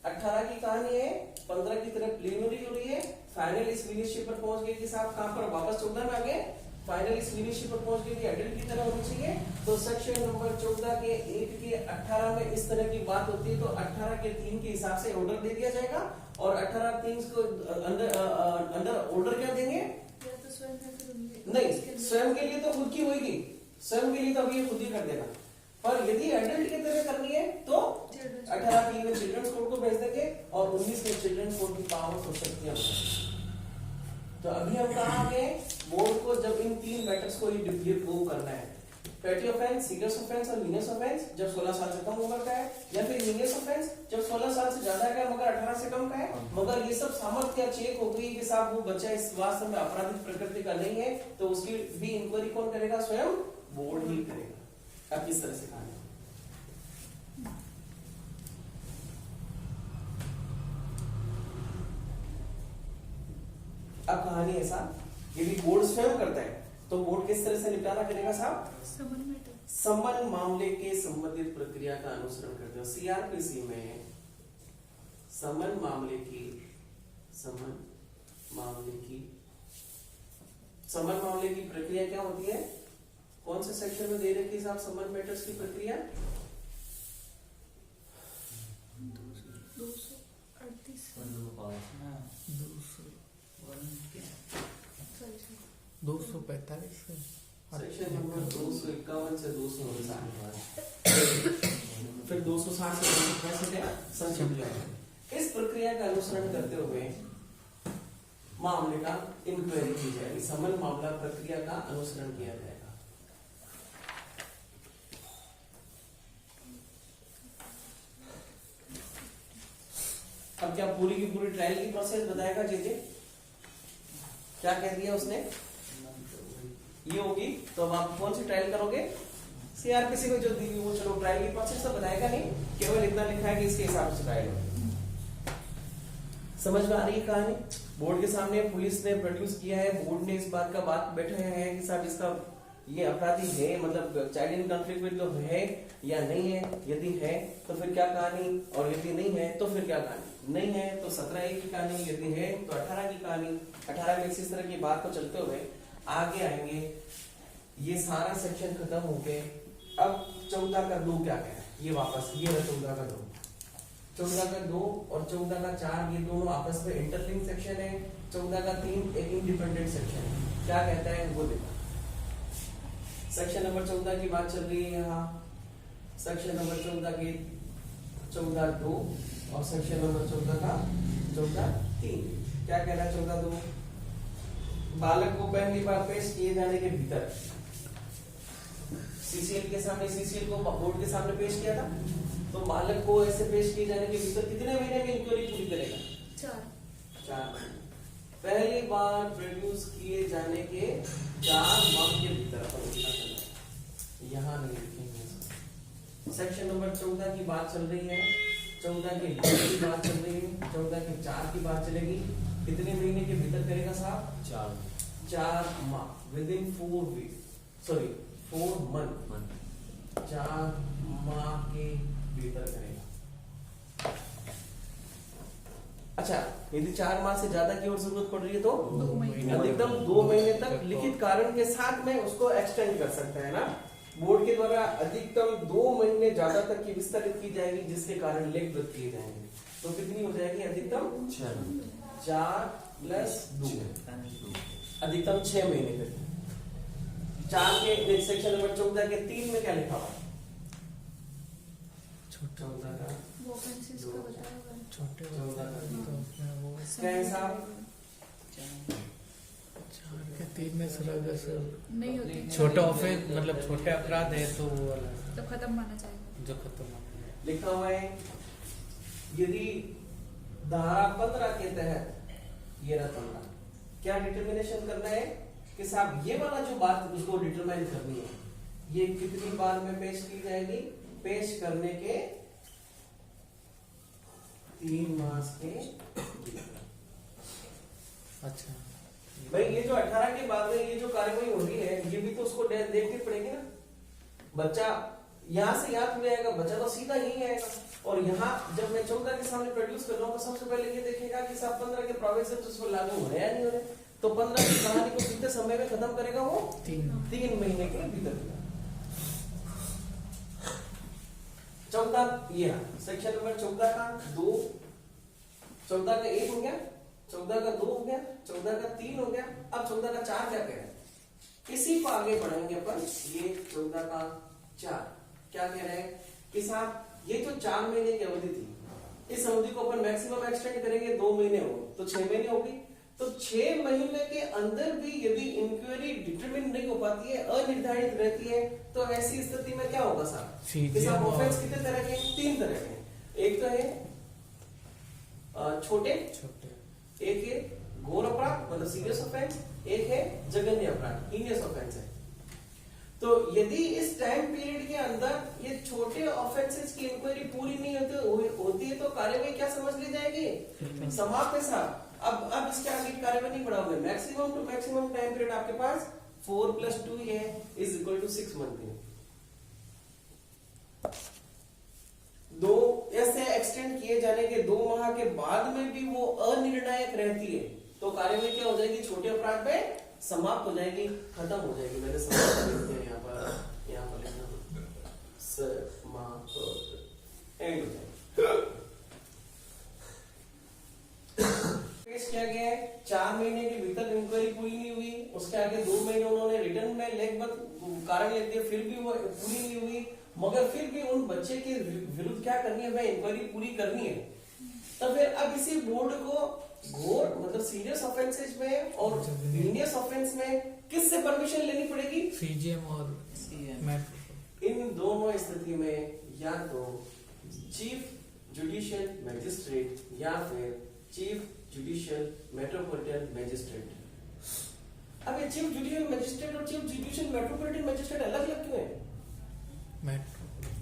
18 की कहानी है, 15 की तरफ प्रीलिमिनरी हो रही है, फाइनल इस विनिश्चय पर पहुंच गए कि साहब कहां पर, वापस 14 में आ गए, फाइनल इस विनिश्चय पर पहुंच गए कि एडल्ट की तरह होनी चाहिए। तो सेक्शन नंबर 14 के 1 के 18 में इस तरह की बात होती है, तो 18 के 3 के हिसाब से ऑर्डर दे दिया जाएगा, और 18 3 को अंदर ऑर्डर क्या देंगे, तो स्वयं नहीं स्वयं के लिए तो खुद की होगी, स्वयं के लिए तो अभी खुद ही कर देगा, पर यदि एडल्ट की तरह करनी है तो 18 की में चिल्ड्रंस कोर्ट को भेज देंगे, और 19 में चिल्ड्रंस कोर्ट की पावर हो सकती है। तो अभी हम कहां आ गए, बोर्ड को जब इन 3 मैटर्स को ये प्रूव करना है, पेटी ऑफेंस, सीरियस ऑफेंस और हीनियस ऑफेंस जब 16 साल से कम उम्र का है, या फिर हीनियस ऑफेंस जब 16 साल से ज्यादा का है मगर 18 से कम का है, मगर ये सब सामर्थ्य चेक हो गई कि साहब वो बच्चा इस वास्तव में आपराधिक प्रकृति का नहीं है, तो उसकी भी इंक्वायरी कौन करेगा, स्वयं बोर्ड ही करेगा। अब किस तरह से कहानी, अब कहानी ऐसा, यदि बोर्ड स्वयं करता है तो बोर्ड किस तरह से निपटारा करेगा साहब, समन मामले के संबंधित प्रक्रिया का अनुसरण करते हुए। सीआरपीसी में समन मामले की प्रक्रिया क्या होती है, कौन से सेक्शन में दे रखी है साहब समन मैटर्स की प्रक्रिया, 245 सेक्शन नंबर 251 से 259, फिर 260 से 265 है संक्षिप्त। इस प्रक्रिया का अनुसरण करते हुए मामले का इंक्वायरी की जाएगी, समन मामला प्रक्रिया का अनुसरण किया जाएगा। अब क्या पूरी की पूरी ट्रायल की प्रोसेस बताएगा जेजे, क्या कह दिया उसने, ये होगी, तो अब आप कौन सी ट्रायल करोगे, सीआरपीसी में जो दी वो, चलो ट्रायल की प्रोसेस तो बताएगा नहीं, केवल इतना लिखा है कि इसके हिसाब से ट्रायल होगी। समझ में आ रही है कहानी, बोर्ड के सामने पुलिस ने प्रोड्यूस किया है, बोर्ड ने इस बात का बात बैठे हैं कि साहब इसका ये अपराधी है, मतलब child in conflict with law है या नहीं है, यदि है तो फिर क्या कहानी, और यदि नहीं है तो फिर क्या कहानी, नहीं है तो 17A की कहानी, यदि है तो 18 की कहानी। 18 में इस तरह की बात को चलते हुए आगे आएंगे, ये सारा सेक्शन खत्म हो गए। अब 14 का 2 क्या कह रहा है, ये वापस ये रहा 14 का 2, 14 का 2 और 14 का 4 ये दोनों आपस में इंटरलिंक सेक्शन है, 14 का 3 एक इंडिपेंडेंट सेक्शन है। क्या कहता है वो देखो, सेक्शन नंबर 14 की बात चल रही है यहाँ, सेक्शन नंबर 14 की 14(2) और सेक्शन नंबर 14 का 14(3) क्या कह रहा है 14(2), बालक को पहली बार पेश किए जाने के भीतर सीसीएल के सामने, सीसीएल को बोर्ड के सामने पेश किया था, तो बालक को ऐसे पेश किए जाने के भीतर कितने महीने में इंक्वायरी पूरी करेगा, 4 पहली बार प्रोड्यूस किए जाने के 4 माह के भीतर यहाँ नहीं लिखेंगे। सेक्शन नंबर 14 की बात चल रही है, 14 के 2 की बात चल रही है, 14 के 4 की बात चलेगी, कितने महीने के भीतर करेगा चार माह within 4 week, sorry 4 month, 4 माह के भीतर करेगा। अच्छा, यदि 4 माह से ज्यादा की और जरूरत पड़ रही है तो 2 महीने। अधिकतम 2 महीने तक लिखित कारण के साथ में उसको एक्सटेंड कर सकता है ना। बोर्ड के द्वारा अधिकतम 2 महीने ज्यादा तक की विस्तारित की जाएगी, जिसके कारण लेखबद्ध किए जाएंगे। तो कितनी हो जाएगी? अधिकतम 4 प्लस 2, अधिकतम 6 महीने तक। 4 के सेक्शन नंबर 14 के 3 में क्या लिखा हुआ? छोटा 14 का वो ऑफेंसेस का बताया हुआ है। छोटे चौदह का तो उसमें वो इसका हिसाब 4 के 3 में सर नहीं होती। छोटा ऑफेंस मतलब छोटे अपराध है तो वो वाला तो खत्म माना जाएगा। जो खत्म होना है। लिखा हुआ है यदि धारा 15 के तहत ये रहा 15, क्या डिटर्मिनेशन करना है कि साहब ये वाला जो बात उसको डिटरमाइन करनी है, ये कितनी बार में पेश की जाएगी? पेश करने के 3 मास के भीतर। अच्छा, भाई ये जो 18 के बाद में ये जो कार्यवाही हो रही है, ये भी तो उसको देखनी पड़ेगी ना। बच्चा यहाँ से याद हो जाएगा, बच्चा तो सीधा यही आएगा। और यहाँ जब मैं 14 के सामने प्रोड्यूस कर रहा हूँ तो सबसे पहले ये देखेगा कि साहब 15 के प्रोविजन तो उसको लागू हो रहे हैं नहीं हो रहे, तो 15 की कहानी को कितने समय में खत्म करेगा वो? 3 महीने के भीतर। 14 ये सेक्शन नंबर 14 का 2, 14 का 1 हो गया, 14 का 2 हो गया, 14 का 3 हो गया। अब 14 का 4 क्या कह रहा है? इसी को आगे बढ़ाएंगे अपन। ये 14 का 4 क्या कह रहे हैं कि साहब ये जो 4 महीने की अवधि थी, इस अवधि को अपन मैक्सिमम एक्सटेंड करेंगे, 2 महीने हो तो 6 महीने होगी। तो 6 महीने के अंदर भी यदि इंक्वायरी डिटरमिन नहीं हो पाती है, अनिर्धारित रहती है, तो ऐसी स्थिति में क्या होगा साहब? ऑफेंस कितने तरह के? 3 तरह के। एक तो है छोटे, एक है घोर अपराध मतलब सीरियस ऑफेंस, एक है जघन्य अपराध, हीनियस ऑफेंस है। तो यदि इस टाइम पीरियड के अंदर ये छोटे ऑफेंसेस की इंक्वायरी पूरी नहीं होती है तो कार्यवाही क्या समझ ली जाएगी? समाप्त है साहब। अब इसके आगे कार्यवाही नहीं बढ़ाओगे। Maximum to maximum time period आपके पास 4 + 2 है इज इक्वल टू 6 मंथ है। 2 ऐसे एक्सटेंड किए जाने के 2 माह के बाद में भी वो अनिर्णायक रहती है तो कार्यवाही क्या हो जाएगी? छोटे अपराध में समाप्त हो जाएगी, खत्म हो जाएगी। मैंने समाप्त लिख दिया यहाँ पर लिखना समाप्त एंड हो जाएगी। पेश किया गया है 4 महीने के भीतर इंक्वायरी पूरी नहीं हुई, उसके आगे 2 महीने उन्होंने रिटर्न में लेखबद्ध कारण लिख दिया, फिर भी वो पूरी नहीं हुई, मगर फिर भी उन बच्चे के विरुद्ध क्या करनी है? वह इंक्वायरी पूरी करनी है। तो फिर अब इसी बोर्ड को घोर मतलब सीरियस ऑफेंसेस में और हीनियस ऑफेंस में किससे परमिशन लेनी पड़ेगी? सीजीएम और सीएम। इन दोनों स्थिति में या तो चीफ जुडिशियल मैजिस्ट्रेट या फिर चीफ जुडिशियल मेट्रोपॉलिटन मैजिस्ट्रेट। अब ये चीफ जुडिशियल मैजिस्ट्रेट और चीफ जुडिशियल मेट्रोपॉलिटन मैजिस्ट्रेट अलग अलग क्यों है?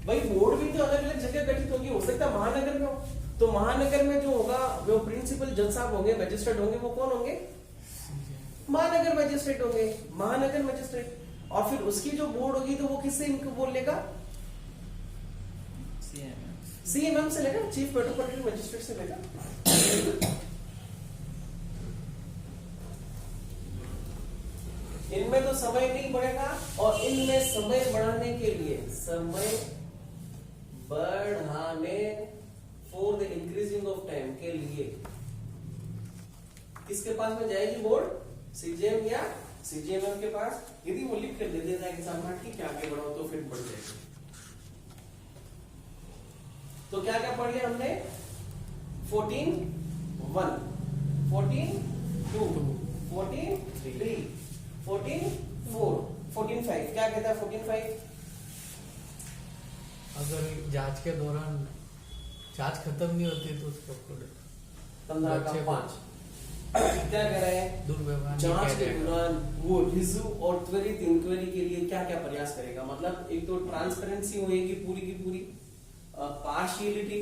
भाई बोर्ड भी तो अलग अलग जगह गठित होगी, हो सकता है महानगर में हो, तो महानगर में जो होगा वो प्रिंसिपल जज साहब होंगे, मैजिस्ट्रेट होंगे, वो कौन होंगे? महानगर मैजिस्ट्रेट होंगे, महानगर मैजिस्ट्रेट। और फिर उसकी जो बोर्ड होगी तो वो किससे इनको बोल लेगा? सीएमएम से लेगा, चीफ मेट्रोपॉलिटन मैजिस्ट्रेट से लेगा। इनमें तो समय नहीं बढ़ेगा और इनमें समय बढ़ाने के लिए for the increasing of time के लिए किसके पास में जाएगी बोर्ड? सीजीएम या सीजीएमएम के पास। यदि वो लिख कर दे देता है कि साहब ठीक है आगे बढ़ाओ तो फिर बढ़ जाएगी। तो क्या क्या पढ़ लिया हमने? 14(1), 14(2), 14(3), 14(4), 14(5). क्या कहता है 14(5)? अगर जांच के दौरान जांच खत्म नहीं होती तो उसको 15 का 5 क्या कह रहे हैं? दुर्व्यवहार जांच के दौरान वो रिजु और त्वरित इंक्वायरी के लिए क्या क्या प्रयास करेगा? मतलब एक तो ट्रांसपेरेंसी होगी पूरी की पूरी, पार्शियलिटी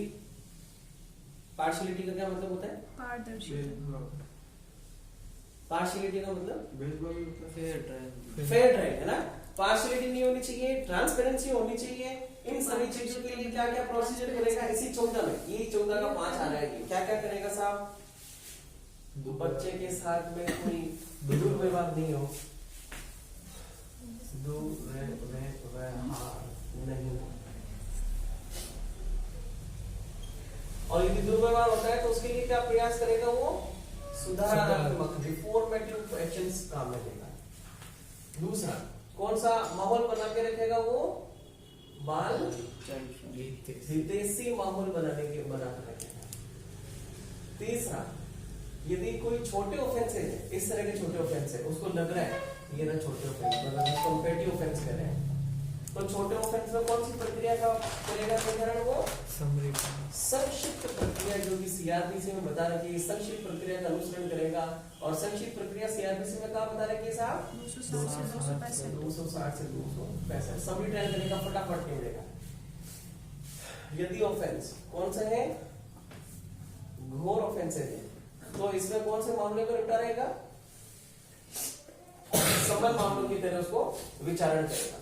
का क्या मतलब होता है? पारदर्शिता। पार्शियलिटी का मतलब बिल्कुल फेयर ट्रायल। फेयर ट्रायल है ना। पार्शियलिटी नहीं होनी चाहिए, ट्रांसपेरेंसी होनी चाहिए। इन सभी चीजों के लिए क्या क्या प्रोसीजर करेगा इसी 14 में, ये 14 का 5 आ रहा है। क्या क्या करेगा साहब? बच्चे के साथ में कोई दुर्व्यवहार नहीं हो, दुर्व्यवहार नहीं हो, और यदि दुर्व्यवहार होता है तो उसके लिए क्या प्रयास करेगा? वो सुधारात्मक रिफॉर्मेटिव एक्शंस काम में लेगा। दूसरा कौन सा माहौल बना के रखेगा? वो बाल हितैषी माहौल बना के रखेगा। तीसरा, यदि कोई छोटे ऑफेंस है, इस तरह के छोटे ऑफेंस है, उसको लग रहा है ये ना छोटे ऑफेंस, मतलब जिसको पेटी ऑफेंस कर रहे हैं, तो छोटे ऑफेंस में कौन सी प्रक्रिया का करेगा निर्धारण? वो संक्षिप्त प्रक्रिया, जो कि सीआरपीसी में बता रखी है, संक्षिप्त प्रक्रिया का अनुसरण करेगा। और संक्षिप्त प्रक्रिया सीआरपीसी में क्या बता रखी है साहब? 260 से 265 सभी ट्रायल करेगा, फटाफट निपटेगा। यदि ऑफेंस कौन सा है? घोर ऑफेंस है, तो इसमें कौन से मामले को निपटा रहेगा? संबंध मामलों की तरह उसको विचारण करेगा।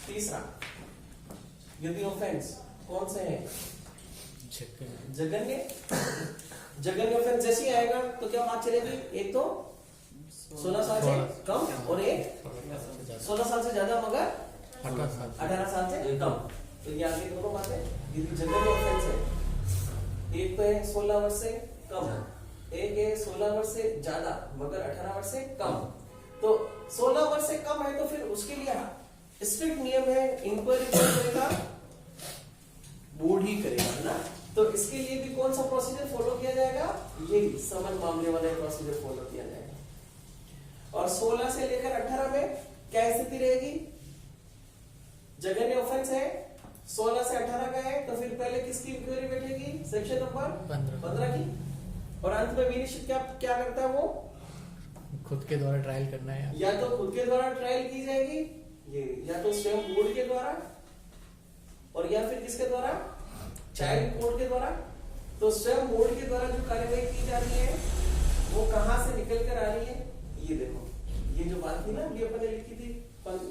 तीसरा, यदि ऑफेंस कौन से है? जघन्य। जघन्य ऑफेंस जैसे आएगा तो क्या बात चलेगी? एक तो 16 साल से कम और एक 16 साल से ज्यादा मगर 18 साल से कम। तो ये आगे दोनों बातें। यदि जघन्य ऑफेंस है, एक तो है 16 वर्ष से कम, एक है 16 वर्ष से ज्यादा मगर 18 वर्ष से कम। तो 16 वर्ष से कम है तो फिर उसके लिए स्ट्रिक्ट नियम है, इंक्वायरी कौन करेगा? बोर्ड ही करेगा ना। तो इसके लिए भी कौन सा प्रोसीजर फॉलो किया जाएगा? यही समन मामले वाला प्रोसीजर फॉलो किया जाएगा। और 16 से लेकर 18 में क्या स्थिति रहेगी? जघन्य ऑफेंस है, 16 से 18 का है, तो फिर पहले किसकी इंक्वायरी बैठेगी? सेक्शन नंबर 15 की। और अंत में विनिश्चित क्या करता है? वो खुद के द्वारा ट्रायल करना है, या तो खुद के द्वारा ट्रायल की जाएगी, ये या तो स्वयं बोर्ड के द्वारा, और या फिर किसके द्वारा? चाइल्ड कोर्ट के द्वारा। तो स्वयं बोर्ड के द्वारा जो कार्यवाही की जा रही है वो कहां से निकल कर आ रही है? ये देखो, ये जो बात थी ना, ये अपने लिखी थी,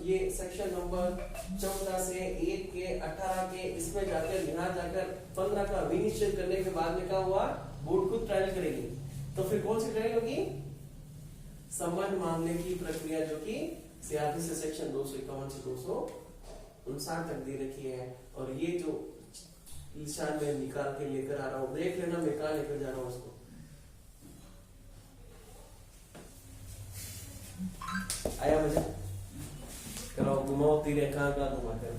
ये सेक्शन नंबर 14 से 1 के 18 के, इसमें जाकर यहाँ जाकर 15 का विनिश्चय करने के बाद में क्या हुआ? बोर्ड खुद ट्रायल करेगी। तो फिर कौन सी ट्रायल होगी? संबंध मामले की प्रक्रिया, जो कि सीआरपीसी से सेक्शन 251 से 259 तक दे रखी है। और ये जो निशान में निकाल के लेकर आ रहा हूं, देख लेना मैं कहां लेकर जा रहा हूं उसको। आया मुझे? करो घुमाओ तीरे, कहां घुमाते हो?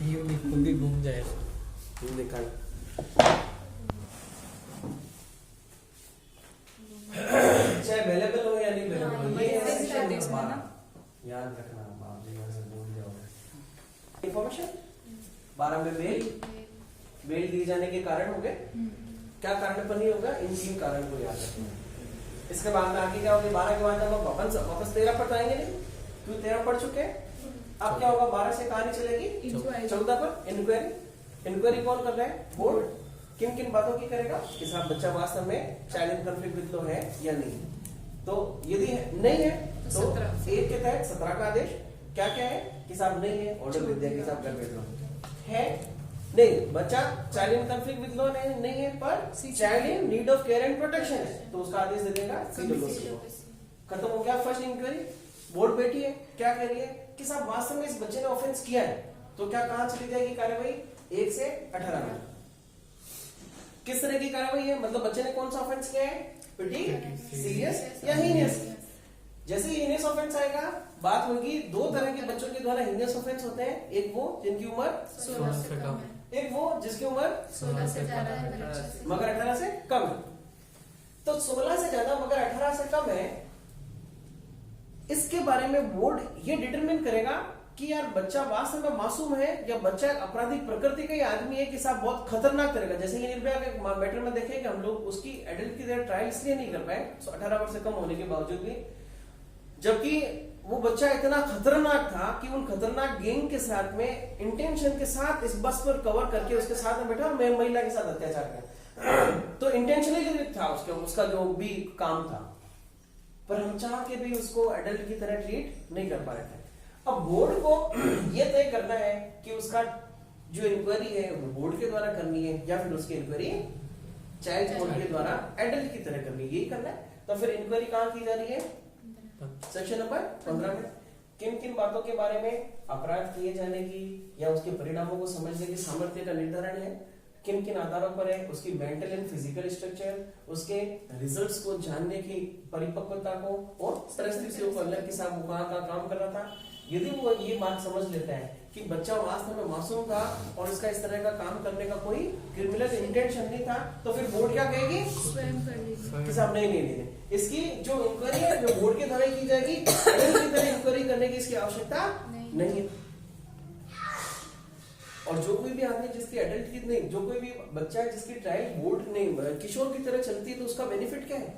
ये भी खुद ही घूम जाए। तुम निकाल। चाहे अवेलेबल हो या नहीं अवेलेबल हो, ये सेक्शन याद रखना, आप जी से भूल जाओगे। इंफॉर्मेशन 12 में बेल दिए जाने के कारण हो गए। क्या कारण पर नहीं होगा? इन 3 कारण को याद रखना। इसके बाद में आगे क्या होगा? 12 के बाद हम वापस 13 पर आएंगे नहीं, क्यों 13 पढ़ चुके हैं। अब क्या होगा? 12 से कहानी चलेगी 14 पर इंक्वायरी। इंक्वायरी कौन कर रहा है? बोर्ड। किन किन बातों की करेगा? कि साहब बच्चा वास्तव में child in conflict with law है या नहीं। तो यदि नहीं है तो 1 के तहत 17 का आदेश क्या क्या है? कि साहब नहीं है, ऑर्डर दे दिया कि साहब घर भेज लो। है नहीं, बच्चा child in conflict with law नहीं है, पर child in need of care and protection है, तो उसका आदेश दे देगा सीडब्ल्यूसी को। खत्म हो गया फर्स्ट इंक्वायरी। बोर्ड बैठी है, क्या कह रही है? कि साहब वास्तव में इस बच्चे ने ऑफेंस किया है, तो क्या कहां चली जाएगी कार्यवाही? 1 से 18 में। किस तरह की कार्रवाई है? मतलब बच्चे ने कौन सा ऑफेंस किया है? सीरियस या हीनियस। जैसे ही हीनियस ऑफेंस आएगा, बात होगी 2 तरह के बच्चों के द्वारा हीनियस ऑफेंस होते हैं। एक वो जिनकी उम्र 16 से कम है, एक वो जिसकी उम्र 16 से ज्यादा है मगर 18 से कम है। तो 16 से ज्यादा मगर 18 से कम है, इसके बारे में बोर्ड ये डिटरमिन करेगा कि यार बच्चा वास्तव में मासूम है या बच्चा आपराधिक प्रकृति का ही आदमी है कि साहब बहुत खतरनाक करेगा। जैसे ये निर्भया के मैटर में देखें कि हम लोग उसकी एडल्ट की तरह ट्रायल इसलिए नहीं कर पाए 18 वर्ष से कम होने के बावजूद भी, जबकि वो बच्चा इतना खतरनाक था कि उन खतरनाक गैंग के साथ में इंटेंशन के साथ इस बस पर कवर करके उसके साथ में बैठा और महिला के साथ अत्याचार किया। तो इंटेंशनली था उसका जो भी काम था, पर हम चाह के भी उसको एडल्ट की तरह ट्रीट नहीं कर पा रहे थे। अब बोर्ड को यह तय करना है कि उसका जो इंक्वायरी है वो बोर्ड के द्वारा करनी है या फिर उसकी इंक्वायरी चाइल्ड बोर्ड के द्वारा एडल्ट की तरह करनी है, यही करना है। तो फिर इंक्वायरी कहाँ की जा रही है? सेक्शन नंबर 15 में किन किन बातों के बारे में अपराध किए जाने की या उसके परिणामों को समझने की सामर्थ्य का निर्धारण है, किन किन आधारों पर है, उसकी मेंटल एंड फिजिकल स्ट्रक्चर, उसके रिजल्ट्स को जानने की परिपक्वता को, और परिस्थितियों को अलग के साथ वो कहाँ काम कर रहा था। यदि वो ये बात समझ लेता है कि बच्चा वास्तव में मासूम था और इसका इस तरह का काम करने का कोई क्रिमिनल इंटेंशन नहीं था, तो फिर बोर्ड क्या कहेगी? स्वयं कर लीजिए कि साहब नहीं, इसकी जो इंक्वायरी है जो बोर्ड के द्वारा की जाएगी, एडल्ट की तरह इंक्वायरी करने की इसकी आवश्यकता नहीं है। और जो कोई भी आदमी जिसकी एडल्ट की नहीं, जो कोई भी बच्चा है जिसकी ट्रायल बोर्ड नहीं किशोर की तरह चलती है, तो उसका बेनिफिट क्या है?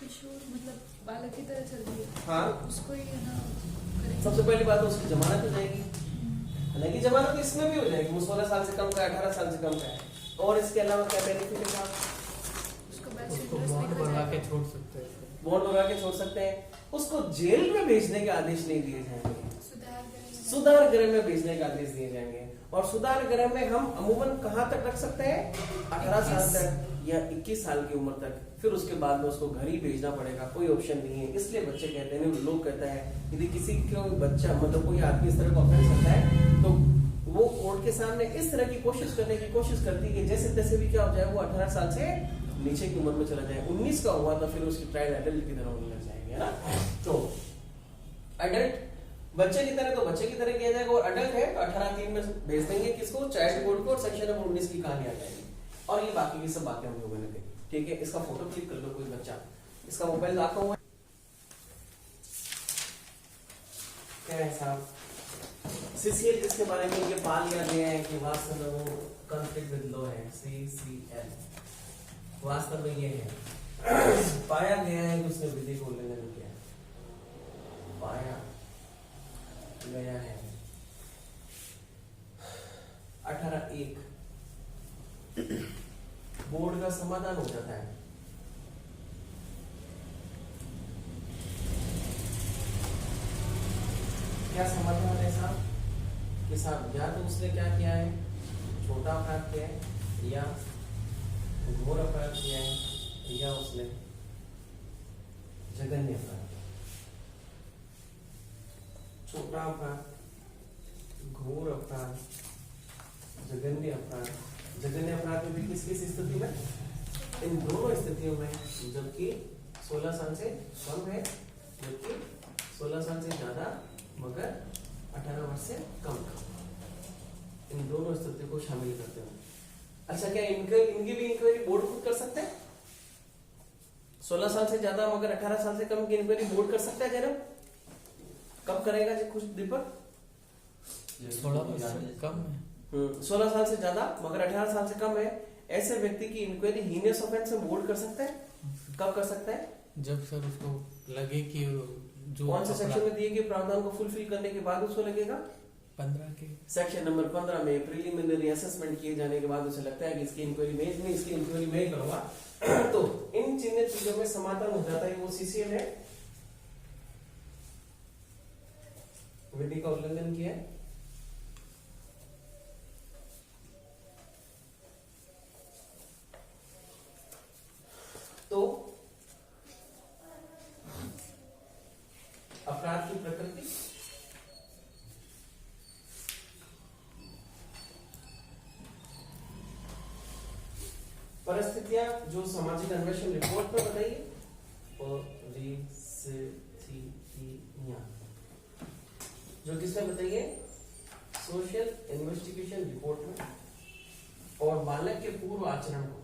किशोर मतलब बालक की तरह चल रही है, हाँ, उसको ही है ना करेंगे। सबसे पहली बात तो उसकी जमानत हो जाएगी, हालांकि जमानत इसमें भी हो जाएगी, वो 16 साल से कम का है, 18 साल से कम का है। और इसके अलावा क्या बेनिफिट है? उसको बॉन्ड बढ़ा के छोड़ सकते हैं, बॉन्ड लगा के छोड़ सकते हैं, उसको जेल में भेजने के आदेश नहीं दिए जाएंगे, सुधार गृह में भेजने के आदेश दिए जाएंगे। और सुधार गृह में हम अमूमन कहां तक रख सकते हैं? 18 साल तक या 21 साल की उम्र तक। फिर उसके बाद में उसको घर ही भेजना पड़ेगा, कोई ऑप्शन नहीं है। इसलिए बच्चे कहते हैं, लोग कहते हैं यदि किसी को बच्चा मतलब कोई आदमी इस तरह का ऑफेंस करता है तो वो कोर्ट के सामने इस तरह की कोशिश करने की कोशिश करती है कि जैसे तैसे भी क्या हो जाए, वो 18 साल से नीचे की उम्र में चला जाए। 19 का हुआ तो फिर उसकी ट्रायल एडल्ट की तरह होने लग जाएगी, है ना। तो एडल्ट बच्चे की तरह तो बच्चे की तरह किया जाएगा, और अडल्ट है तो 18-3 में भेज देंगे किसको? चाइल्ड बोर्ड को, और सेक्शन नंबर 19 की कहानी आ जाएगी। और ये बाकी की सब बातें हम लोगों ने देखी, ठीक है। इसका फोटो क्लिक कर लो कोई बच्चा, इसका मोबाइल रखा हुआ है क्या है साहब? सीसीएल जिसके बारे में ये पा लिया गया है कि वास्तव में वो कॉन्फ्लिक्ट विद लॉ है, सीसीएल वास्तव में ये है, पाया गया है कि उसने विधि को उल्लंघन किया, पाया गया है। 18(1) बोर्ड का समाधान हो जाता है। क्या समाधान है साहब? कि साहब या तो उसने क्या किया है, छोटा अपराध किया है, या घोर अपराध किया है, या उसने जघन्य अपराध किया। छोटा अपराध, घोर अपराध, जघन्य अपराध। जघन्य अपराध में भी किस किस स्थिति में? इन दोनों स्थितियों में, जबकि 16 साल से कम है, जबकि 16 साल से ज्यादा मगर 18 वर्ष से कम का, इन दोनों स्थितियों को शामिल करते हुए। अच्छा, क्या इनकी भी इंक्वायरी बोर्ड खुद कर सकते हैं? 16 साल से ज्यादा मगर 18 साल से कम की इंक्वायरी बोर्ड कर सकता है जनाब? कब करेगा जी कुछ दीपक? 16 वर्ष से कम है। 16 साल से ज्यादा मगर 18 साल से कम है, ऐसे व्यक्ति की इंक्वायरी हीनियस ऑफेंस में बोर्ड कर सकता है। कब कर सकता है? जब सर उसको लगे कि जो कौन से सेक्शन में दिए गए प्रावधान को फुलफिल करने के बाद उसको लगेगा? 15 के सेक्शन नंबर 15 में प्रिलिमिनरी असेसमेंट किए जाने के बाद उसे लगता है कि इसकी इंक्वायरी में ही करूंगा, तो इन चिन्हित चीजों में समाधान हो जाता है, वो सीसीएल है, विधि का उल्लंघन किया है। तो अपराध की प्रकृति, परिस्थितियां जो सामाजिक अन्वेषण रिपोर्ट में बताइए, परिस्थितियां जो किसने बताइए? सोशल इन्वेस्टिगेशन रिपोर्ट में, और बालक के पूर्व आचरण को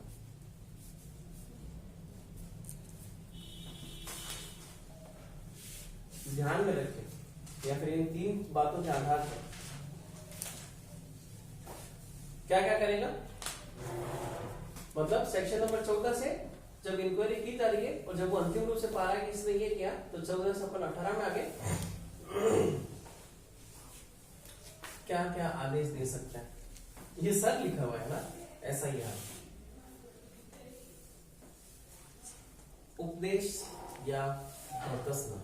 ध्यान में रखें, या फिर इन 3 बातों के आधार पर क्या क्या करेगा? मतलब सेक्शन नंबर 14 से जब इंक्वायरी की जा रही है और जब वो अंतिम रूप से पा रहा है कि इसने ये किया, तो 14 से अपन 18 में आगे क्या क्या आदेश दे सकता है, ये सब लिखा हुआ है ना, ऐसा ही है। उपदेश या प्रदर्शन।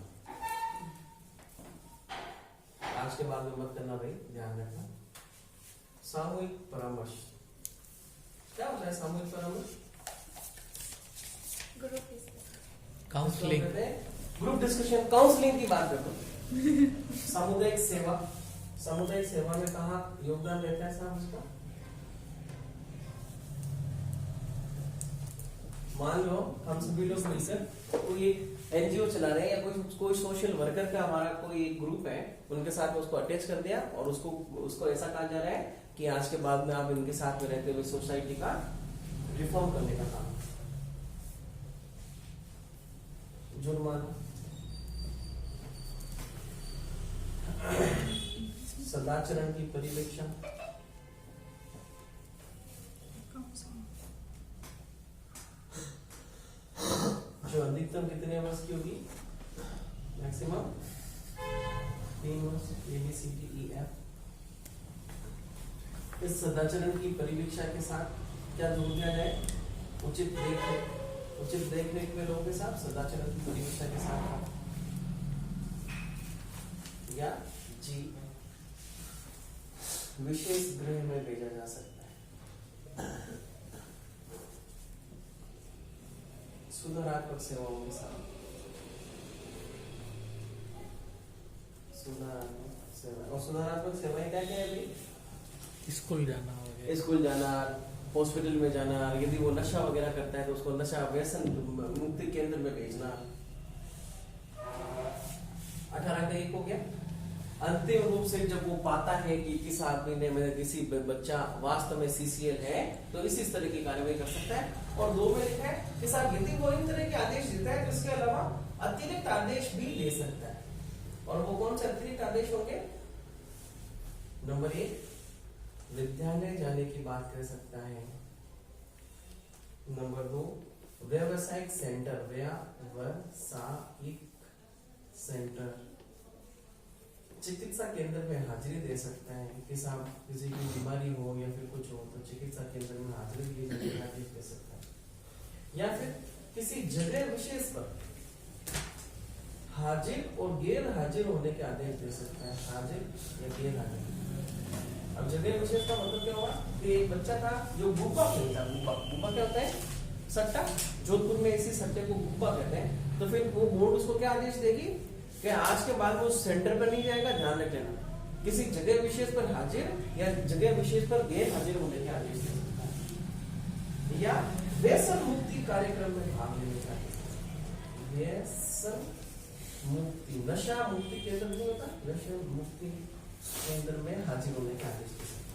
आज के बाद में मत करना भाई, ध्यान रखना। सामूहिक परामर्श क्या होता है? सामूहिक परामर्श काउंसलिंग, ग्रुप डिस्कशन, काउंसलिंग की बात करते हैं। सामुदायिक सेवा, सामुदायिक सेवा में कहाँ योगदान देता है साहब उसका? मान लो हम सभी लोग मिलकर कोई एनजीओ चला रहे हैं या कोई सोशल वर्कर का हमारा कोई एक ग्रुप है, उनके साथ में उसको अटैच कर दिया और उसको ऐसा कहा जा रहा है कि आज के बाद में आप इनके साथ में रहते हुए सोसाइटी का रिफॉर्म करने का काम। जुर्माना, सदाचरण की परिवीक्षा, जो अधिकतम कितने वर्ष की होगी? मैक्सिमम 3 वर्ष। ABCDEF। इस सदाचरण की परिवीक्षा के साथ क्या जोड़ दिया जाए? उचित देखरेख, उचित देखरेख में लोगों के साथ सदाचरण की परिवीक्षा के साथ। या जी, विशेष गृह में भेजा जा सकता है। सुधारात्मक सेवाओं के साथ, सुधारात्मक सेवा। और सुधारात्मक सेवाएं क्या क्या है भाई? स्कूल जाना वगैरह, स्कूल जाना, हॉस्पिटल में जाना, यदि वो नशा वगैरह करता है तो उसको नशा व्यसन मुक्ति केंद्र में भेजना। 18 का एक हो गया। अंतिम रूप से जब वो पाता है कि किस आदमी ने मतलब किसी बच्चा वास्तव में CCL है तो इसी तरह की कार्रवाई कर सकता है। और 2 में लिखा है कि साहब यदि वो इन तरह के आदेश देता है तो इसके अलावा अतिरिक्त आदेश भी दे सकता है। और वो कौन से अतिरिक्त आदेश होंगे? नंबर 1, विद्यालय जाने की बात कर सकता है। नंबर 2, व्यावसायिक सेंटर, व्यावसायिक सेंटर, चिकित्सा केंद्र में हाजिरी दे सकता है कि साहब किसी की बीमारी हो या फिर कुछ हो तो चिकित्सा केंद्र में हाजिरी दिए जाने का आदेश दे सकता है। या फिर किसी जगह विशेष पर हाजिर और गैर हाजिर होने के आदेश दे सकता है। हाजिर या गैर हाजिर। अब जगह विशेष का मतलब क्या हुआ कि एक बच्चा था जो गुब्बा खेलता। गुब्बा क्या होता है? सट्टा। जोधपुर में इसी सट्टे को गुब्बा कहते हैं। तो फिर वो बोर्ड उसको क्या आदेश देगी कि आज के बाद वो सेंटर पर नहीं जाएगा, ध्यान रख लेना। किसी जगह विशेष पर हाजिर या जगह विशेष पर गैर हाजिर होने के आदेश दे सकता है। या व्यसन मुक्ति कार्यक्रम में भाग लेने का आदेश। व्यसन मुक्ति, नशा मुक्ति केंद्र नहीं होता, व्यसन मुक्ति केंद्र में हाजिर होने का आदेश दे सकता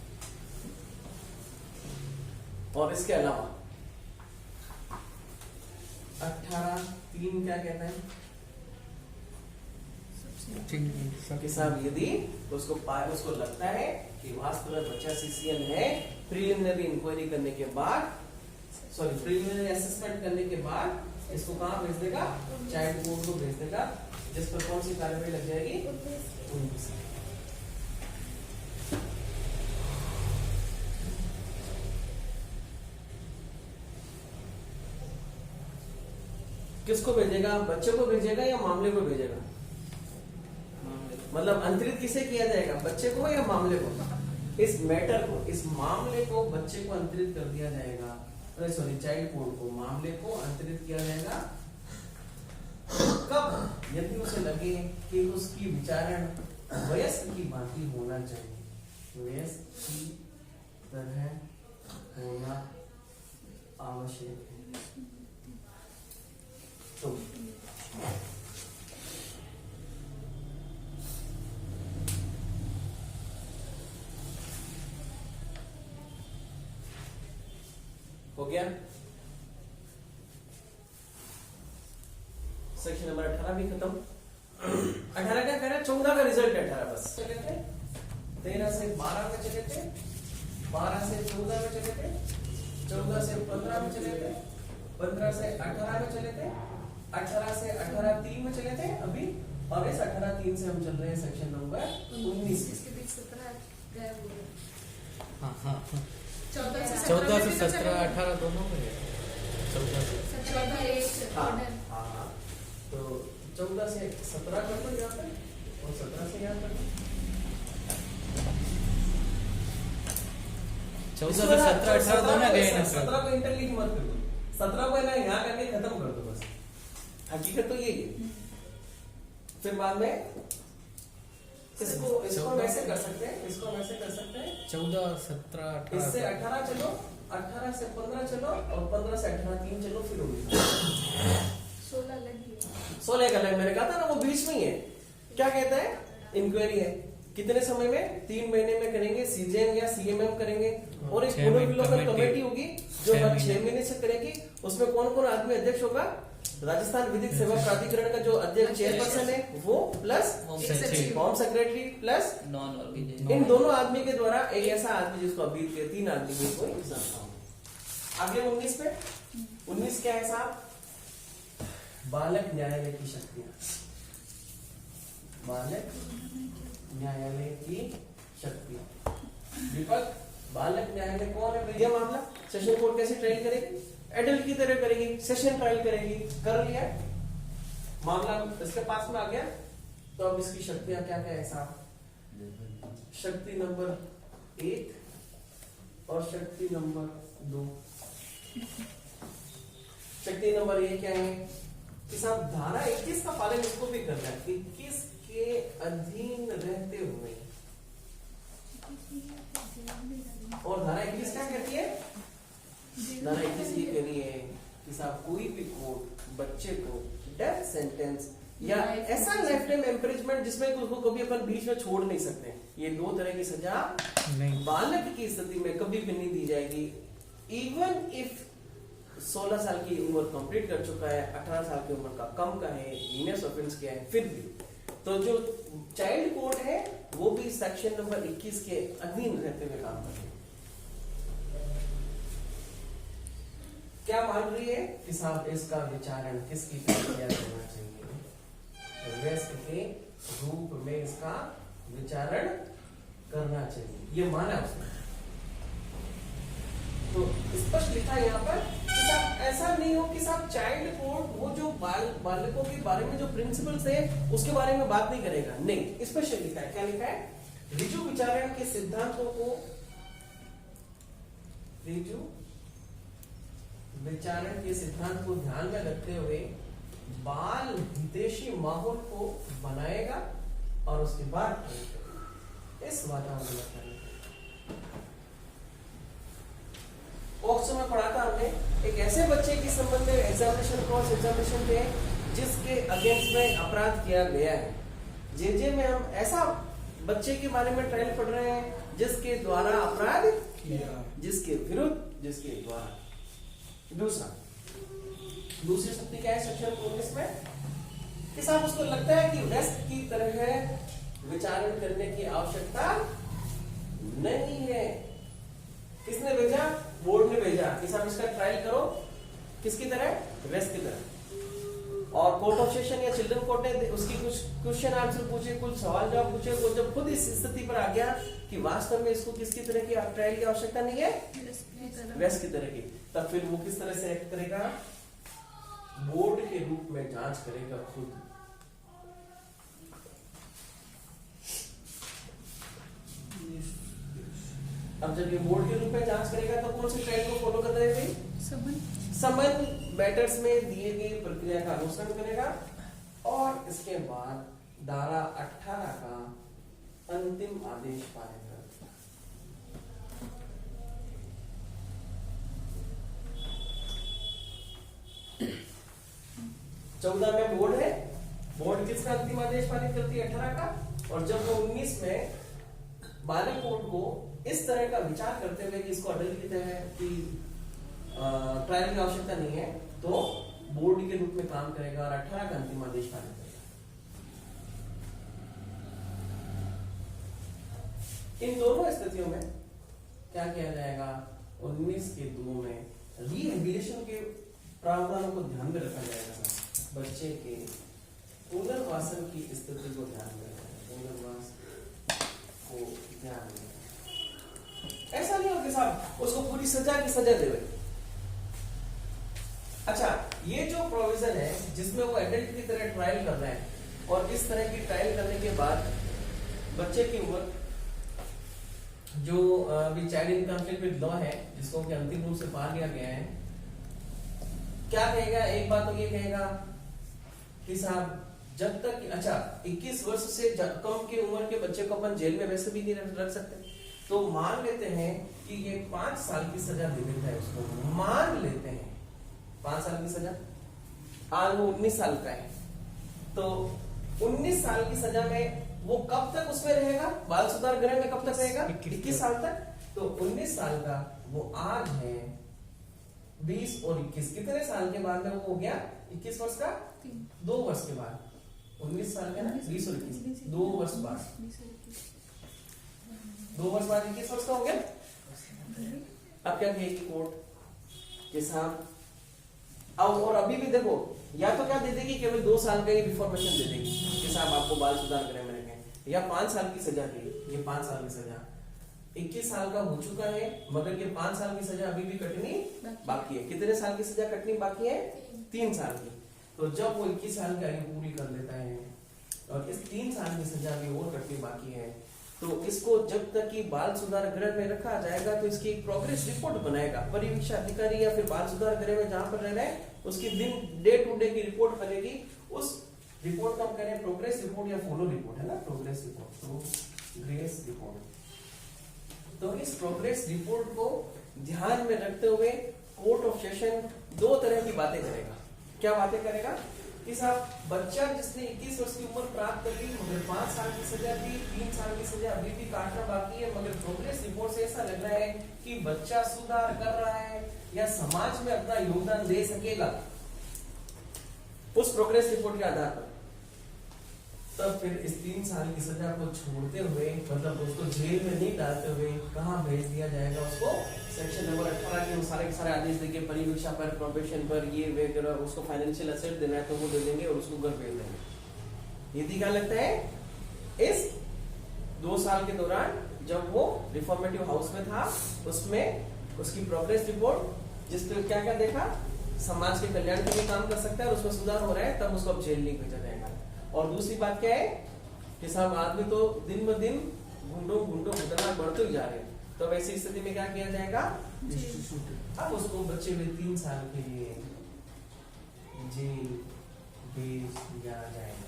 है। और इसके अलावा 18(3) क्या कहता है कि साहब यदि उसको लगता है कि वास्तव में बच्चा CCL है, प्रीलिमिनरी इंक्वायरी करने के बाद, प्रीलिमिनरी असेसमेंट करने के बाद इसको कहाँ भेज देगा? चाइल्ड कोर्ट को भेज देगा, जिस पर कौन सी कार्रवाई लग जाएगी? 19। किसको भेजेगा? बच्चे को भेजेगा या मामले को भेजेगा? मतलब अंतरित किसे किया जाएगा? बच्चे को या मामले को? इस मैटर को, इस मामले को बच्चे को अंतरित कर दिया जाएगा। सॉरी, चाइल्ड कोर्ट को, मामले को अंतरित किया जाएगा कब? यदि उसे लगे कि उसकी विचारण वयस्क की भांति होना चाहिए। वयस्क की तरह होना आवश्यक है। तो हो गया। सेक्शन नंबर 18 भी खत्म। 18 क्या कह रहा है? 14 का रिजल्ट है 18 बस। चले थे 13 से 12 में चले थे, 12 से 14 में चले थे, 14 से 15 में चले थे, 15 से 18 में चले थे, 18 से 18(3) में चले थे अभी, और इस 18(3) से हम चल रहे हैं सेक्शन नंबर 19। इसके बीच 17 गया हुआ है। हाँ हाँ 14 से 14 से 17 18 दोनों में 14 से 14 एक हाँ ऑर्डर। हाँ 14 से 17 कर दो यहाँ पे और 17 से यहाँ कर दो। 14 से 17 18 दोनों गए ना सर। 17 को इंटरलीव मत कर दो, 17 को ना यहाँ करके खत्म कर दो बस। हकीकत तो यही है। फिर बाद में इसको वैसे कर सकते हैं, इसको वैसे कर सकते हैं 14 17 18 इससे 18 चलो, 18 से 15 चलो और 15 से 18 3 चलो, फिर होगी 16 अलग ही है। 16 का मैंने कहा था ना वो बीच में ही है। क्या कहता है? इंक्वायरी है कितने समय में? 3 महीने में करेंगे, सीजेएम या सीएमएम करेंगे और एक पुनर्विलोकन कमेटी होगी जो हर 6 महीने से करेगी। उसमें कौन कौन आदमी अध्यक्ष होगा? राजस्थान विधिक सेवा प्राधिकरण का जो अध्यक्ष चेयरपर्सन है वो plus home secretary plus non organisation. इन दोनों आदमी के द्वारा एक ऐसा आदमी जिसको अभी के 3 आदमी में कोई एग्जाम होगा। आगे 19 पे 19 क्या है साहब? बालक न्यायालय की शक्तियां। बालक न्यायालय की शक्तियां। दीपक, बालक न्यायालय कौन है? भैया मामला सेशन कोर्ट कैसे ट्रायल करेगी? एडल्ट की तरह करेगी, सेशन ट्रायल करेगी। कर लिया मामला इसके पास में आ गया, तो अब इसकी शक्तियां क्या क्या है साहब? शक्ति नंबर 1 और शक्ति नंबर 2। शक्ति नंबर 1 क्या है कि साहब धारा 21 का पालन इसको भी करना है। 21 के अधीन रहते हुए, और धारा 21 क्या कहती है? धारा 21 ये कह रही है कि साहब कोई भी कोर्ट बच्चे को डेथ सेंटेंस या ऐसा लाइफ टाइम इम्प्रिजमेंट जिसमें उसको कभी अपन बीच में छोड़ नहीं सकते, ये 2 तरह की सजा नहीं, बालक की स्थिति में कभी भी नहीं दी जाएगी। इवन इफ 16 साल की उम्र कंप्लीट कर चुका है, 18 साल की उम्र का कम का है, हीनियस ऑफेंस किया है, फिर भी तो जो चाइल्ड कोर्ट है वो भी सेक्शन नंबर 21 के अधीन रहते हुए काम कर रही है। क्या मान रही है कि साहब इसका विचारण किसकी प्रक्रिया करना चाहिए? वेस्ट के रूप में इसका विचारण करना चाहिए, ये माना उसने। तो स्पष्ट लिखा है यहाँ पर कि साहब ऐसा नहीं हो कि साहब चाइल्ड कोर्ट वो जो बालकों के बारे में जो प्रिंसिपल्स है उसके बारे में बात नहीं करेगा। नहीं, स्पष्ट लिखा है। क्या लिखा है? रिजु विचारण के सिद्धांतों को, रिजु विचारण के सिद्धांत को ध्यान में रखते हुए बाल हितैषी माहौल को बनाएगा और उसके बाद इस वातावरण में ऑक्सो में पढ़ा था हमने एक ऐसे बच्चे के संबंध में एग्जामिनेशन क्रॉस एग्जामिनेशन पे जिसके अगेंस्ट में अपराध किया गया है। जे में हम ऐसा बच्चे के बारे में ट्रायल पढ़ रहे हैं जिसके द्वारा अपराध किया, जिसके विरुद्ध, जिसके द्वारा। दूसरी शक्ति क्या है सेक्शन 19 में कि साहब उसको लगता है कि वेस्ट की तरह विचारण करने की आवश्यकता नहीं है। किसने भेजा? बोर्ड ने भेजा कि साहब इसका ट्रायल करो किसकी तरह? वेस्ट की तरह। और कोर्ट ऑफ सेशन या चिल्ड्रन कोर्ट ने उसकी कुछ क्वेश्चन आंसर पूछे, कुछ सवाल जवाब पूछे। वो जब खुद इस स्थिति पर आ गया कि वास्तव में इसको किसकी तरह की ट्रायल की आवश्यकता नहीं है, वेस्ट की तरह की, तब फिर वो किस तरह से एक्ट करेगा? बोर्ड के रूप में जांच करेगा खुद। अब जब ये बोर्ड के रूप में जांच करेगा तो कौन से ट्रायल को फॉलो कर रहे थे? समन मैटर्स में दिए गए प्रक्रिया का अनुसरण करेगा और इसके बाद धारा 18 का अंतिम आदेश पालेगा। 14 में बोर्ड है, बोर्ड किसका अंतिम आदेश पारित करती है? 18 का। और जब वो 19 में बालक कोर्ट को इस तरह का विचार करते हुए कि इसको अडल्ट की तरह की ट्रायल की आवश्यकता नहीं है, तो बोर्ड के रूप में काम करेगा और 18 का अंतिम आदेश पारित करेगा। इन दोनों स्थितियों में क्या किया जाएगा? 19 के 2 में रिहेबिलिटेशन के प्रावधानों को ध्यान में रखा जाएगा। बच्चे के पुनर्वासन की स्थिति को ध्यान में रखा जाएगा, पुनर्वास को ध्यान में। ऐसा नहीं हो कि साहब उसको पूरी सजा की सजा देवे। अच्छा, ये जो प्रोविजन है जिसमें वो एडल्ट की तरह ट्रायल कर रहे हैं, और इस तरह की ट्रायल करने के बाद बच्चे की उम्र जो अभी child in conflict with law है, जिसको कि अंतिम रूप से पा लिया गया है, क्या कहेगा? एक बात तो ये कहेगा कि साहब जब तक, अच्छा 21 वर्ष से कम की उम्र के बच्चे को अपन जेल में वैसे भी नहीं रख सकते, तो मान लेते हैं कि ये 5 साल की सजा दे देता है उसको, मान लेते हैं 5 साल की सजा, आज वो 19 साल का है, तो 19 साल की सजा में वो कब तक उसमें रहेगा? बाल सुधार गृह में कब तक रहेगा? 21 साल तक। तो 19 साल का वो आज है, 20 और 21 कितने साल के बाद में वो हो गया 21 वर्ष का? 2 वर्ष के बाद 19 साल का ना, 20 और 21 2 वर्ष बाद, 2 वर्ष बाद 21 वर्ष का हो गया। अब क्या कहेगी कोर्ट के साथ? अब और अभी भी देखो, या तो क्या दे देगी, केवल 2 साल का ही रिफॉर्मेशन दे देगी कि साहब आपको बाल सुधार गृह में रखें, या 5 साल की सजा दी, ये 5 साल की सजा, 21 साल का हो चुका है, मगर ये 5 साल की सजा अभी भी कटनी बाकी है। कितने साल की सजा कटनी बाकी है? 3 साल की। तो जब वो 21 साल की आयु पूरी कर लेता है और इस 3 साल की सजा भी और कटनी बाकी है, तो इसको जब तक कि बाल सुधार गृह में रखा जाएगा तो इसकी एक प्रोग्रेस रिपोर्ट बनाएगा परिवीक्षा अधिकारी, या फिर बाल सुधार गृह में जहां पर रह रहे हैं उसकी दिन डे टू डे की रिपोर्ट बनेगी। उस रिपोर्ट का हम कह रहे हैं प्रोग्रेस रिपोर्ट या फॉलो रिपोर्ट, है ना, प्रोग्रेस रिपोर्ट, प्रोग्रेस रिपोर्ट। तो इस प्रोग्रेस रिपोर्ट को ध्यान में रखते हुए कोर्ट ऑफ सेशन 2 तरह की बातें करेगा। क्या बातें करेगा कि साहब बच्चा जिसने 21 वर्ष की उम्र प्राप्त कर ली, मगर 5 साल की सजा दी, 3 साल की सजा अभी भी काटना बाकी है, मगर प्रोग्रेस रिपोर्ट से ऐसा लग रहा है कि बच्चा सुधार कर रहा है या समाज में अपना योगदान दे सकेगा, उस प्रोग्रेस रिपोर्ट के आधार पर तब फिर इस 3 साल की सजा को छोड़ते हुए, मतलब उसको जेल में नहीं डालते हुए कहाँ भेज दिया जाएगा उसको? सेक्शन नंबर 18 के सारे के सारे आदेश देंगे, परिवीक्षा पर, प्रोबेशन पर, ये वगैरह, उसको फाइनेंशियल एसेट देना है तो वो दे देंगे और उसको घर भेज देंगे। यदि क्या लगता है इस 2 साल के दौरान जब वो रिफॉर्मेटिव हाउस में था, उसमें उसकी प्रोग्रेस रिपोर्ट जिसमें क्या क्या देखा, समाज के कल्याण के लिए काम कर सकता है और उसमें सुधार हो रहा है, तब उसको अब जेल नहीं भेजा जाएगा। और दूसरी बात क्या है कि साहब आदमी तो दिन ब दिन गुंडों खतरनाक बढ़ते ही जा रहे हैं, तो वैसी स्थिति में क्या किया जाएगा? अब उसको बच्चे में 3 साल के लिए जेल भेज दिया जाएगा।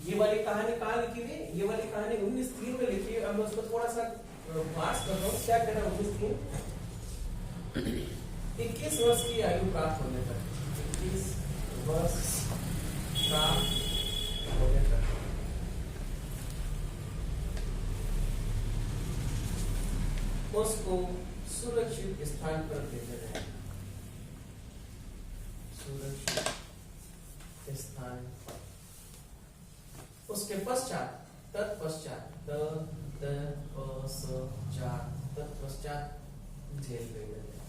ये वाली कहानी कहाँ लिखी हुई? ये वाली कहानी 19-3 में लिखी है। अब मैं उसको थोड़ा सा पास कर रहा हूँ। क्या कहना 19-3? 21 वर्ष की आयु प्राप्त होने तक, 21 वर्ष प्राप्त होने तक उसको सुरक्षित स्थान पर भेजा जाए, सुरक्षित स्थान। उसके पश्चात तत्पश्चात जेल भेजा जाए।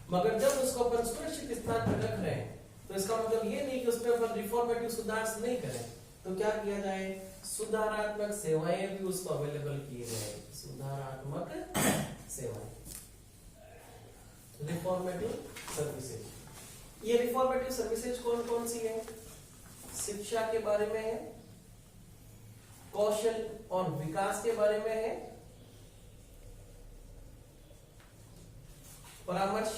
मगर जब उसको अपन सुरक्षित स्थान पर रख रहे हैं तो इसका मतलब ये नहीं कि उसमें अपन रिफॉर्मेटिव सुधार नहीं करें, तो क्या किया जाए? सुधारात्मक सेवाएं भी उसको अवेलेबल किए जाए, सुधारात्मक सेवाएं, रिफॉर्मेटिव सर्विसेज। ये रिफॉर्मेटिव सर्विसेज कौन कौन सी है? शिक्षा के बारे में है, कौशल और विकास के बारे में है, परामर्श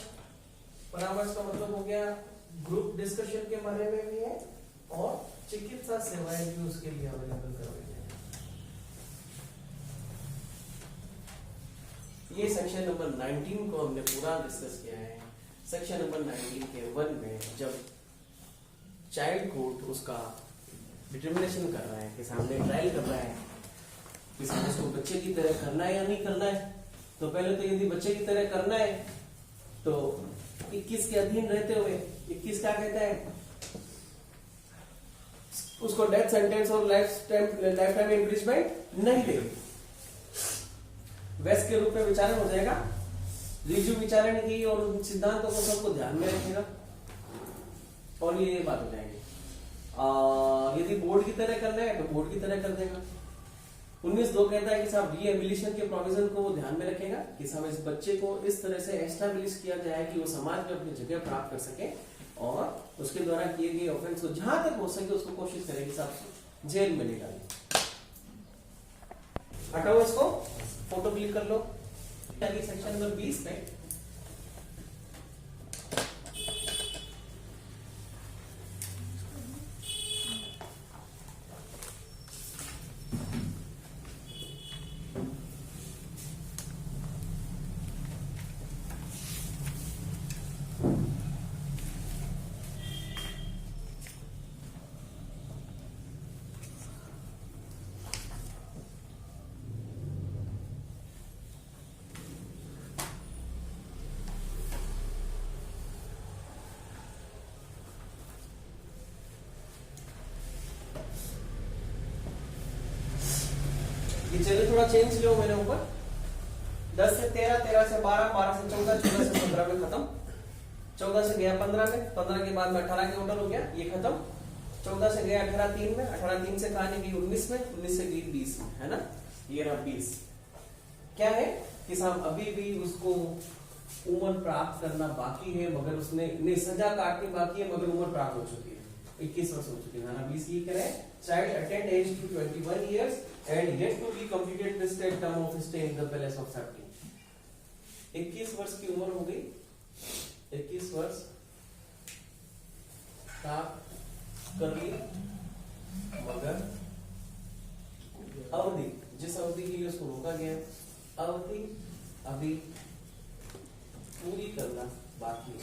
का मतलब हो गया ग्रुप डिस्कशन के बारे में भी है, और चिकित्सा सेवाएं भी उसके लिए अवेलेबल करवाई जाए। ये सेक्शन नंबर 19 को हमने पूरा डिस्कस किया है। सेक्शन नंबर 19 के 1 में जब चाइल्ड कोर्ट उसका डिटर्मिनेशन कर रहा है कि सामने ट्रायल कर रहा है कि उसको बच्चे की तरह करना है या नहीं करना है, तो पहले तो यदि बच्चे की तरह करना है तो 21 के अधीन रहते हुए 21 क्या कहता है? उसको डेथ सेंटेंस और लाइफ टाइम इम्प्रिजमेंट नहीं देगी, वैस के रूप में विचारण हो जाएगा रिजु विचारण की और उन सिद्धांतों को सबको ध्यान में रखेगा और ये बात हो जाएगी। यदि बोर्ड की तरह करना है तो बोर्ड की तरह कर देगा। 19(2) कहता है कि साहब रीएबिलिशन के प्रोविजन को वो ध्यान में रखेगा कि साहब इस बच्चे को इस तरह से एस्टैब्लिश किया जाए कि वो समाज में अपनी जगह प्राप्त कर सके और उसके द्वारा किए गए ऑफेंस को जहां तक हो सके उसको कोशिश करेगी साहब जेल में नहीं डाले। हटाओ इसको, फोटो क्लिक कर लो। सेक्शन नंबर 20 पे ये चलिए थोड़ा चेंज लो मेरे ऊपर। 10 से 13, 13 से 12, 12 से 14, 14 से 15 में खत्म। 14 से गया 15 में, 15 के बाद में 18 के टोटल हो गया, ये खत्म। 14 से गया 18 3 में, 18 3 से कहानी गई 19 में, 19 से गई 20 में, है ना। ये रहा 20। क्या है कि साहब अभी भी उसको उम्र प्राप्त करना बाकी है, मगर उसने नहीं सजा काटनी बाकी है, मगर उम्र प्राप्त हो चुकी है, 21 वर्ष हो चुके हैं। धारा 20 ये कह child attained age to 21 years and yet to be completed the state term of stay in the palace of safety। 21 वर्ष की उम्र हो गई, 21 वर्ष कर ली, मगर अवधि जिस अवधि के लिए उसको रोका गया अवधि अभी पूरी करना बाकी है।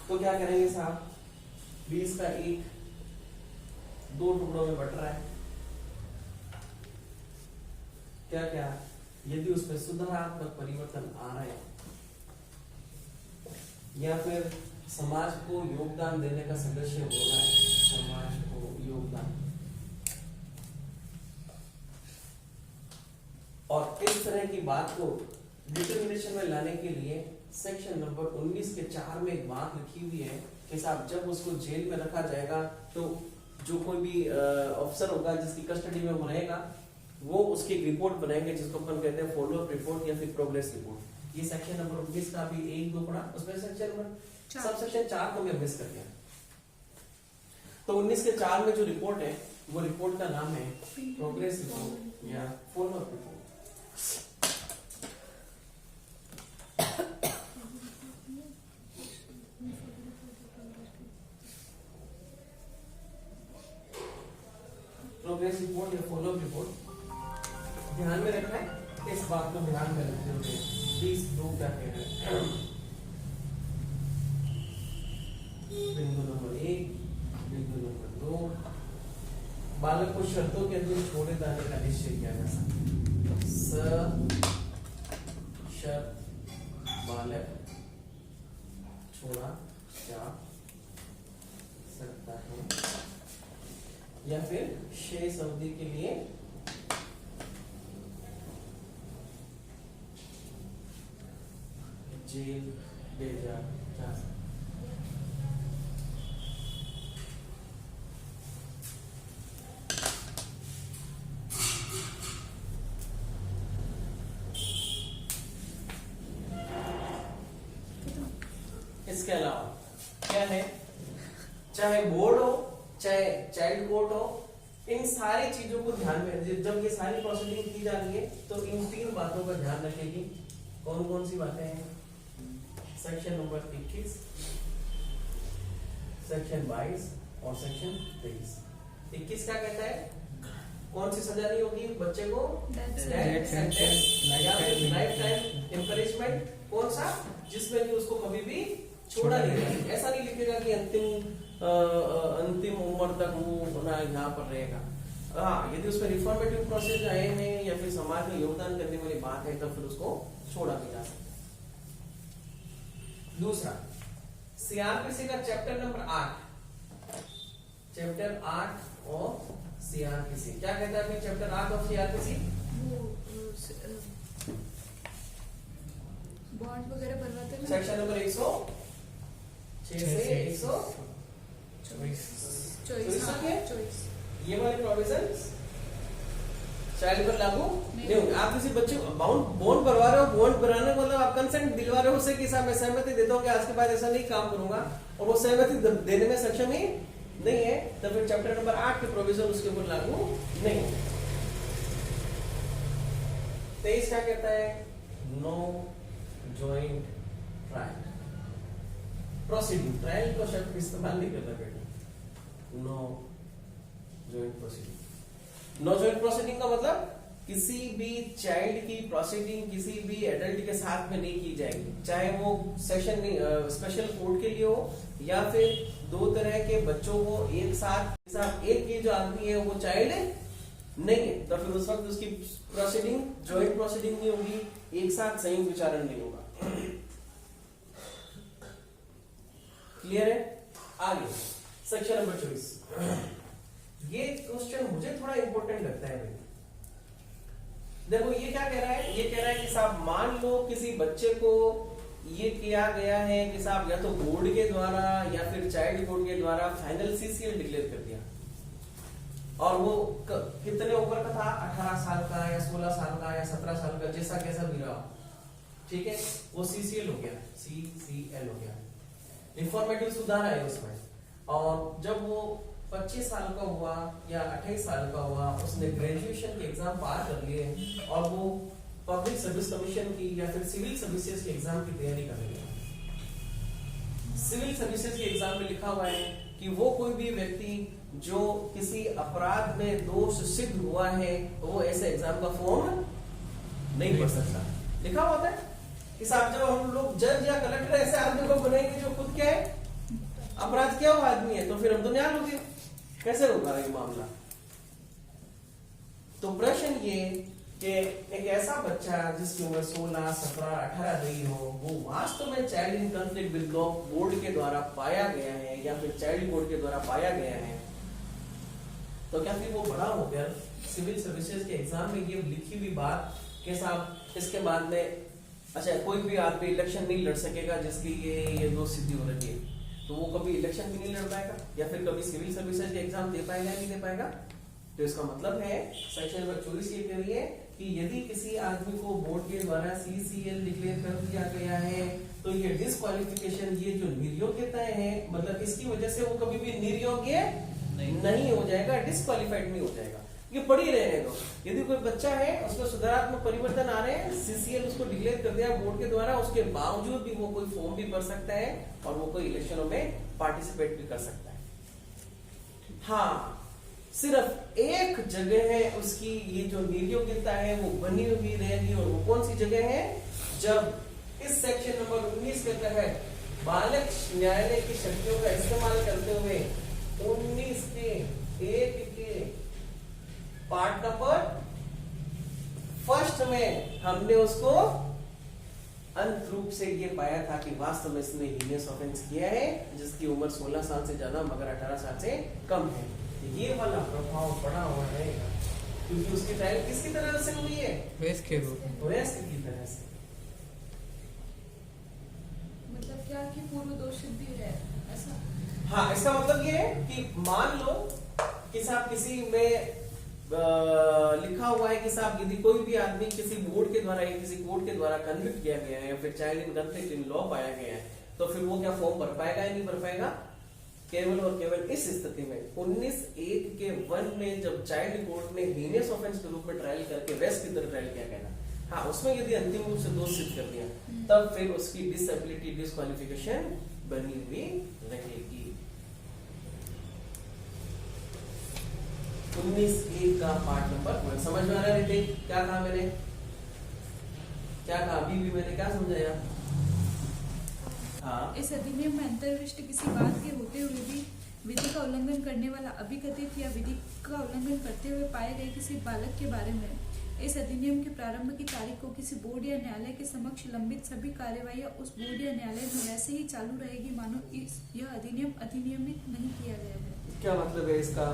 तो क्या करेंगे साहब, 20 का 1 2 टुकड़ों में बट रहा है। क्या क्या यदि उसमें सुधारात्मक परिवर्तन आ रहा है या फिर समाज को योगदान देने का सदस्य हो रहा है, समाज को योगदान, और इस तरह की बात को डिटर्मिनेशन में लाने के लिए सेक्शन नंबर 19 के 4 में एक बात लिखी हुई है कि साहब जब उसको जेल में रखा जाएगा तो जो कोई भी अफसर होगा जिसकी कस्टडी में वो रहेगा वो उसकी एक रिपोर्ट बनाएंगे जिसको अपन कहते हैं फॉलो अप रिपोर्ट या फिर प्रोग्रेस रिपोर्ट। ये सेक्शन नंबर 19 का भी 1-2 पढ़ा, उसमें सेक्शन नंबर सब सेक्शन 4 को मैं मिस कर गया। तो 19 के 4 में जो रिपोर्ट है वो रिपोर्ट का नाम है प्रोग्रेस रिपोर्ट या follow up report. Progress report या फॉलो अप रिपोर्ट ध्यान में रखना है, इस बात को ध्यान में रखते हुए 20(2) क्या कह रहे हैं। बिंदु नंबर 1, बिंदु नंबर 2, बालक को शर्तों के अधीन छोड़े जाने का निश्चय किया जा सकता है। शर्त बालक छोड़ा जा सकता है या फिर शेष अवधि के लिए जेल भेजा जा सकता है। इसके अलावा क्या है, चाहे बोर्ड हो चाहे चाइल्ड कोर्ट हो, इन सारी चीजों को ध्यान में, जब ये सारी प्रोसीडिंग की जा रही है तो इन 3 बातों का ध्यान रखेगी। कौन कौन सी बातें हैं? सेक्शन नंबर 21, सेक्शन 22 और सेक्शन 23। 21 क्या कहता है, कौन सी सजा नहीं होगी बच्चे को? डेथ सेंटेंस या लाइफ टाइम इम्प्रिजनमेंट। कौन सा? जिसमें कि उसको कभी भी छोड़ा नहीं जाएगा। ऐसा नहीं लिखेगा कि अंतिम उम्र तक वो ना यहाँ पर रहेगा। हाँ, यदि उसमें रिफॉर्मेटिव प्रोसेस आए हैं या फिर समाज में योगदान करने वाली बात है तो फिर उसको छोड़ा भी जा सकता है। दूसरा, सीआरपीसी का chapter number 8, chapter 8 of CrPC. क्या कहता है अभी चैप्टर 8 ऑफ सीआरपीसी? वो बॉन्ड वगैरह बनवाते हैं ना। सेक्शन नंबर 106 से 124 चॉइस ये वाले प्रोविजंस चाइल्ड पर लागू नहीं होंगे। आप किसी बच्चे को बॉन्ड भरवा रहे हो, बॉन्ड भराने का मतलब आप कंसेंट दिलवा रहे हो उससे कि साहब मैं सहमति देता हूँ कि आज के बाद ऐसा नहीं काम करूंगा, और वो सहमति देने में सक्षम ही नहीं है, तो फिर चैप्टर नंबर 8 के प्रोविजन उसके ऊपर लागू नहीं होंगे। 23 क्या कहता है? No joint trial proceeding. Trial को शब्द इस्तेमाल नहीं करता बेटा। No joint proceeding. No joint proceeding का मतलब किसी भी चाइल्ड की प्रोसीडिंग किसी भी एडल्ट के साथ में नहीं की जाएगी, चाहे वो सेशन स्पेशल कोर्ट के लिए हो या फिर दो तरह के बच्चों को एक साथ एक की जो आदमी है वो चाइल्ड नहीं है, तो फिर उस वक्त उसकी प्रोसीडिंग जॉइंट प्रोसीडिंग नहीं होगी, एक साथ संयुक्त विचारण नहीं होगा। क्लियर है? आगे सेक्शन नंबर 24। ये क्वेश्चन मुझे थोड़ा इंपॉर्टेंट लगता है भाई। देखो ये क्या कह रहा है? ये कह रहा है कि साहब मान लो किसी बच्चे को ये किया गया है कि साहब या तो बोर्ड के द्वारा या फिर चाइल्ड कोर्ट के द्वारा फाइनल सीसीएल डिक्लेयर कर दिया, और वो कितने ऊपर का था? 18 साल का या 16 साल का या 17 साल का, जैसा कैसा भी रहा, ठीक है, वो सीसीएल हो गया, सीसीएल हो गया, इंफॉर्मेटिव सुधार है उसमें। और जब वो 25 साल का हुआ या 28 साल का हुआ, उसने ग्रेजुएशन के एग्जाम पार कर लिए और वो पब्लिक सर्विस कमीशन की या फिर सिविल सर्विसेज के एग्जाम की तैयारी कर रही है। सिविल सर्विसेज के एग्जाम में लिखा हुआ है कि वो कोई भी व्यक्ति जो किसी अपराध में दोष सिद्ध हुआ है वो ऐसे एग्जाम का फॉर्म नहीं भर सकता। लिखा हुआ है कि साहब जब हम लोग जज या कलेक्टर ऐसे आदमी को बनाएंगे जो खुद क्या है, अपराध क्या हुआ आदमी है, तो फिर हम तो न्याय होंगे, कैसे होगा ये मामला? तो प्रश्न ये कि एक ऐसा बच्चा जिसकी उम्र 16, 17, 18 रही हो, वो वास्तव में child in conflict with law board के द्वारा पाया गया है या फिर चाइल्ड कोर्ट के द्वारा पाया गया है, तो क्या फिर वो बड़ा होकर सिविल सर्विसेज के एग्जाम में ये लिखी हुई बात के साथ इसके बाद में अच्छा कोई भी आदमी इलेक्शन नहीं लड़ सकेगा जिसकी ये दो सिद्धि हो रही है, तो वो कभी इलेक्शन भी नहीं लड़ पाएगा या फिर कभी सिविल सर्विसेज के एग्जाम दे पाएगा नहीं दे पाएगा? तो इसका मतलब है सेक्शन नंबर 24 ये कह रही है कि यदि किसी आदमी को बोर्ड के द्वारा सीसीएल डिक्लेयर कर दिया गया है तो ये डिस्क्वालिफिकेशन, ये जो निर्योग्यता है, मतलब इसकी वजह से वो कभी भी निर्योग्य नहीं हो जाएगा, डिस्क्वालिफाइड नहीं हो जाएगा। ये पढ़ी रहे हैं। तो यदि कोई बच्चा है उसमें सुधारात्मक परिवर्तन आ रहे हैं, सीसीएल उसको डिक्लेयर कर दिया बोर्ड के द्वारा, उसके बावजूद भी वो कोई फॉर्म भी भर सकता है और वो कोई इलेक्शनों में पार्टिसिपेट भी कर सकता है। हाँ, सिर्फ एक जगह है उसकी ये जो निर्योग्यता है वो बनी हुई रहेगी, और वो कौन सी जगह है? जब इस सेक्शन नंबर 19 के तहत बालक न्यायालय की शक्तियों का इस्तेमाल करते हुए 19 के 1 के पार्ट नंबर 1 में हमने उसको अंत रूप से ये पाया था कि वास्तव में इसने हीनियस ऑफेंस किया है जिसकी उम्र 16 साल से ज्यादा मगर 18 साल से कम है। ये वाला प्रभाव पड़ा हुआ रहेगा क्योंकि उसकी ट्रायल किसकी तरह से हुई है? वेस्ट के रूप में, वेस्ट की तरह से। मतलब क्या कि पूर्व दोष सिद्धि है ऐसा? हाँ, इसका मतलब ये है कि मान लो कि साहब किसी में लिखा हुआ है कि साहब यदि कोई भी आदमी किसी बोर्ड के द्वारा या किसी कोर्ट के द्वारा कन्विक्ट किया गया है या फिर child in conflict in law पाया गया है, तो फिर वो क्या फॉर्म भर पाएगा या नहीं भर पाएगा? केवल और केवल इस स्थिति में 19(1) के 1 में जब चाइल्ड कोर्ट ने हीनियस ऑफेंस के रूप में ट्रायल करके वेस्ट की तरह ट्रायल किया गया, हाँ, उसमें यदि अंतिम रूप से दोष सिद्ध कर दिया तब फिर उसकी डिसेबिलिटी डिस्क्वालिफिकेशन बनी हुई रहेगी। 19(1) का पार्ट नंबर 1 समझ में आ रहा है? क्या कहा मैंने? क्या कहा? अभी भी मैंने क्या समझाया? हाँ, इस अधिनियम में अंतर्दृष्टि किसी बात के होते हुए भी विधि का उल्लंघन करने वाला अभिकथित या विधि का उल्लंघन करते हुए पाए गए किसी बालक के बारे में इस अधिनियम के प्रारंभ की तारीख को किसी बोर्ड या न्यायालय के समक्ष लंबित सभी कार्यवाही उस बोर्ड या न्यायालय में वैसे ही चालू रहेगी मानो यह अधिनियम अधिनियमित नहीं किया गया है। क्या मतलब है इसका?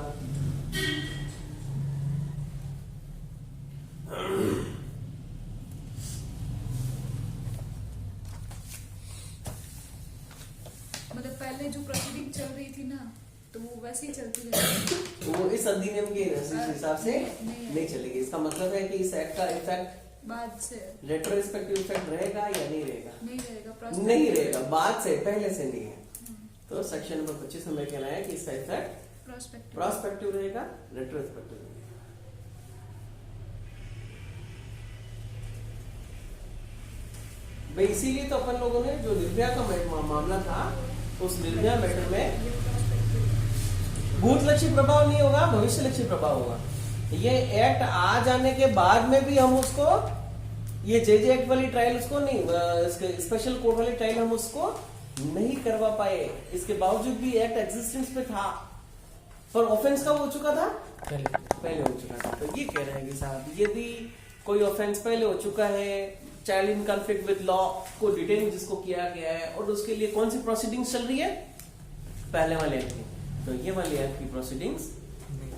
मतलब पहले जो प्रोसीडिंग चल रही थी ना तो वो वैसे ही चलती रहेगी। वो इस अधिनियम के हिसाब से नहीं। नहीं चलेगी। इसका मतलब है कि इस एक्ट का इफेक्ट बाद से रेट्रोस्पेक्टिव इफेक्ट रहेगा या नहीं रहेगा? नहीं रहेगा, नहीं रहेगा, बाद से, पहले से नहीं है। तो सेक्शन नंबर 25 में कहना है कि इसका इफेक्ट प्रोस्पेक्टिव रहेगा, रेट्रोस्पेक्टिव रहेगा। भाई इसीलिए तो अपन लोगों ने जो निर्भया का मामला था उस निर्भया मैटर में भूतलक्षी प्रभाव नहीं होगा, भविष्यलक्षी प्रभाव होगा। ये एक्ट आ जाने के बाद में भी हम उसको ये जेजे एक्ट वाली ट्रायल उसको नहीं, स्पेशल कोर्ट वाली ट्रायल हम उसको नहीं करवा पाए। इसके बावजूद भी एक्ट एग्जिस्टेंस पे था, पर ऑफेंस कब हो चुका था? पहले हो चुका था। तो ये कह रहे हैं कि साहब यदि कोई ऑफेंस पहले हो चुका है, child in conflict with law को डिटेन जिसको किया गया है और उसके लिए कौन सी प्रोसीडिंग्स चल रही है? पहले वाले एक्ट की। तो ये वाली एक्ट की प्रोसीडिंग्स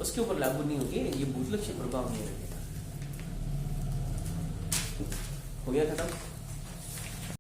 उसके ऊपर लागू नहीं होगी, ये भूतलक्षी प्रभाव नहीं रहेगा। हो गया खत्म।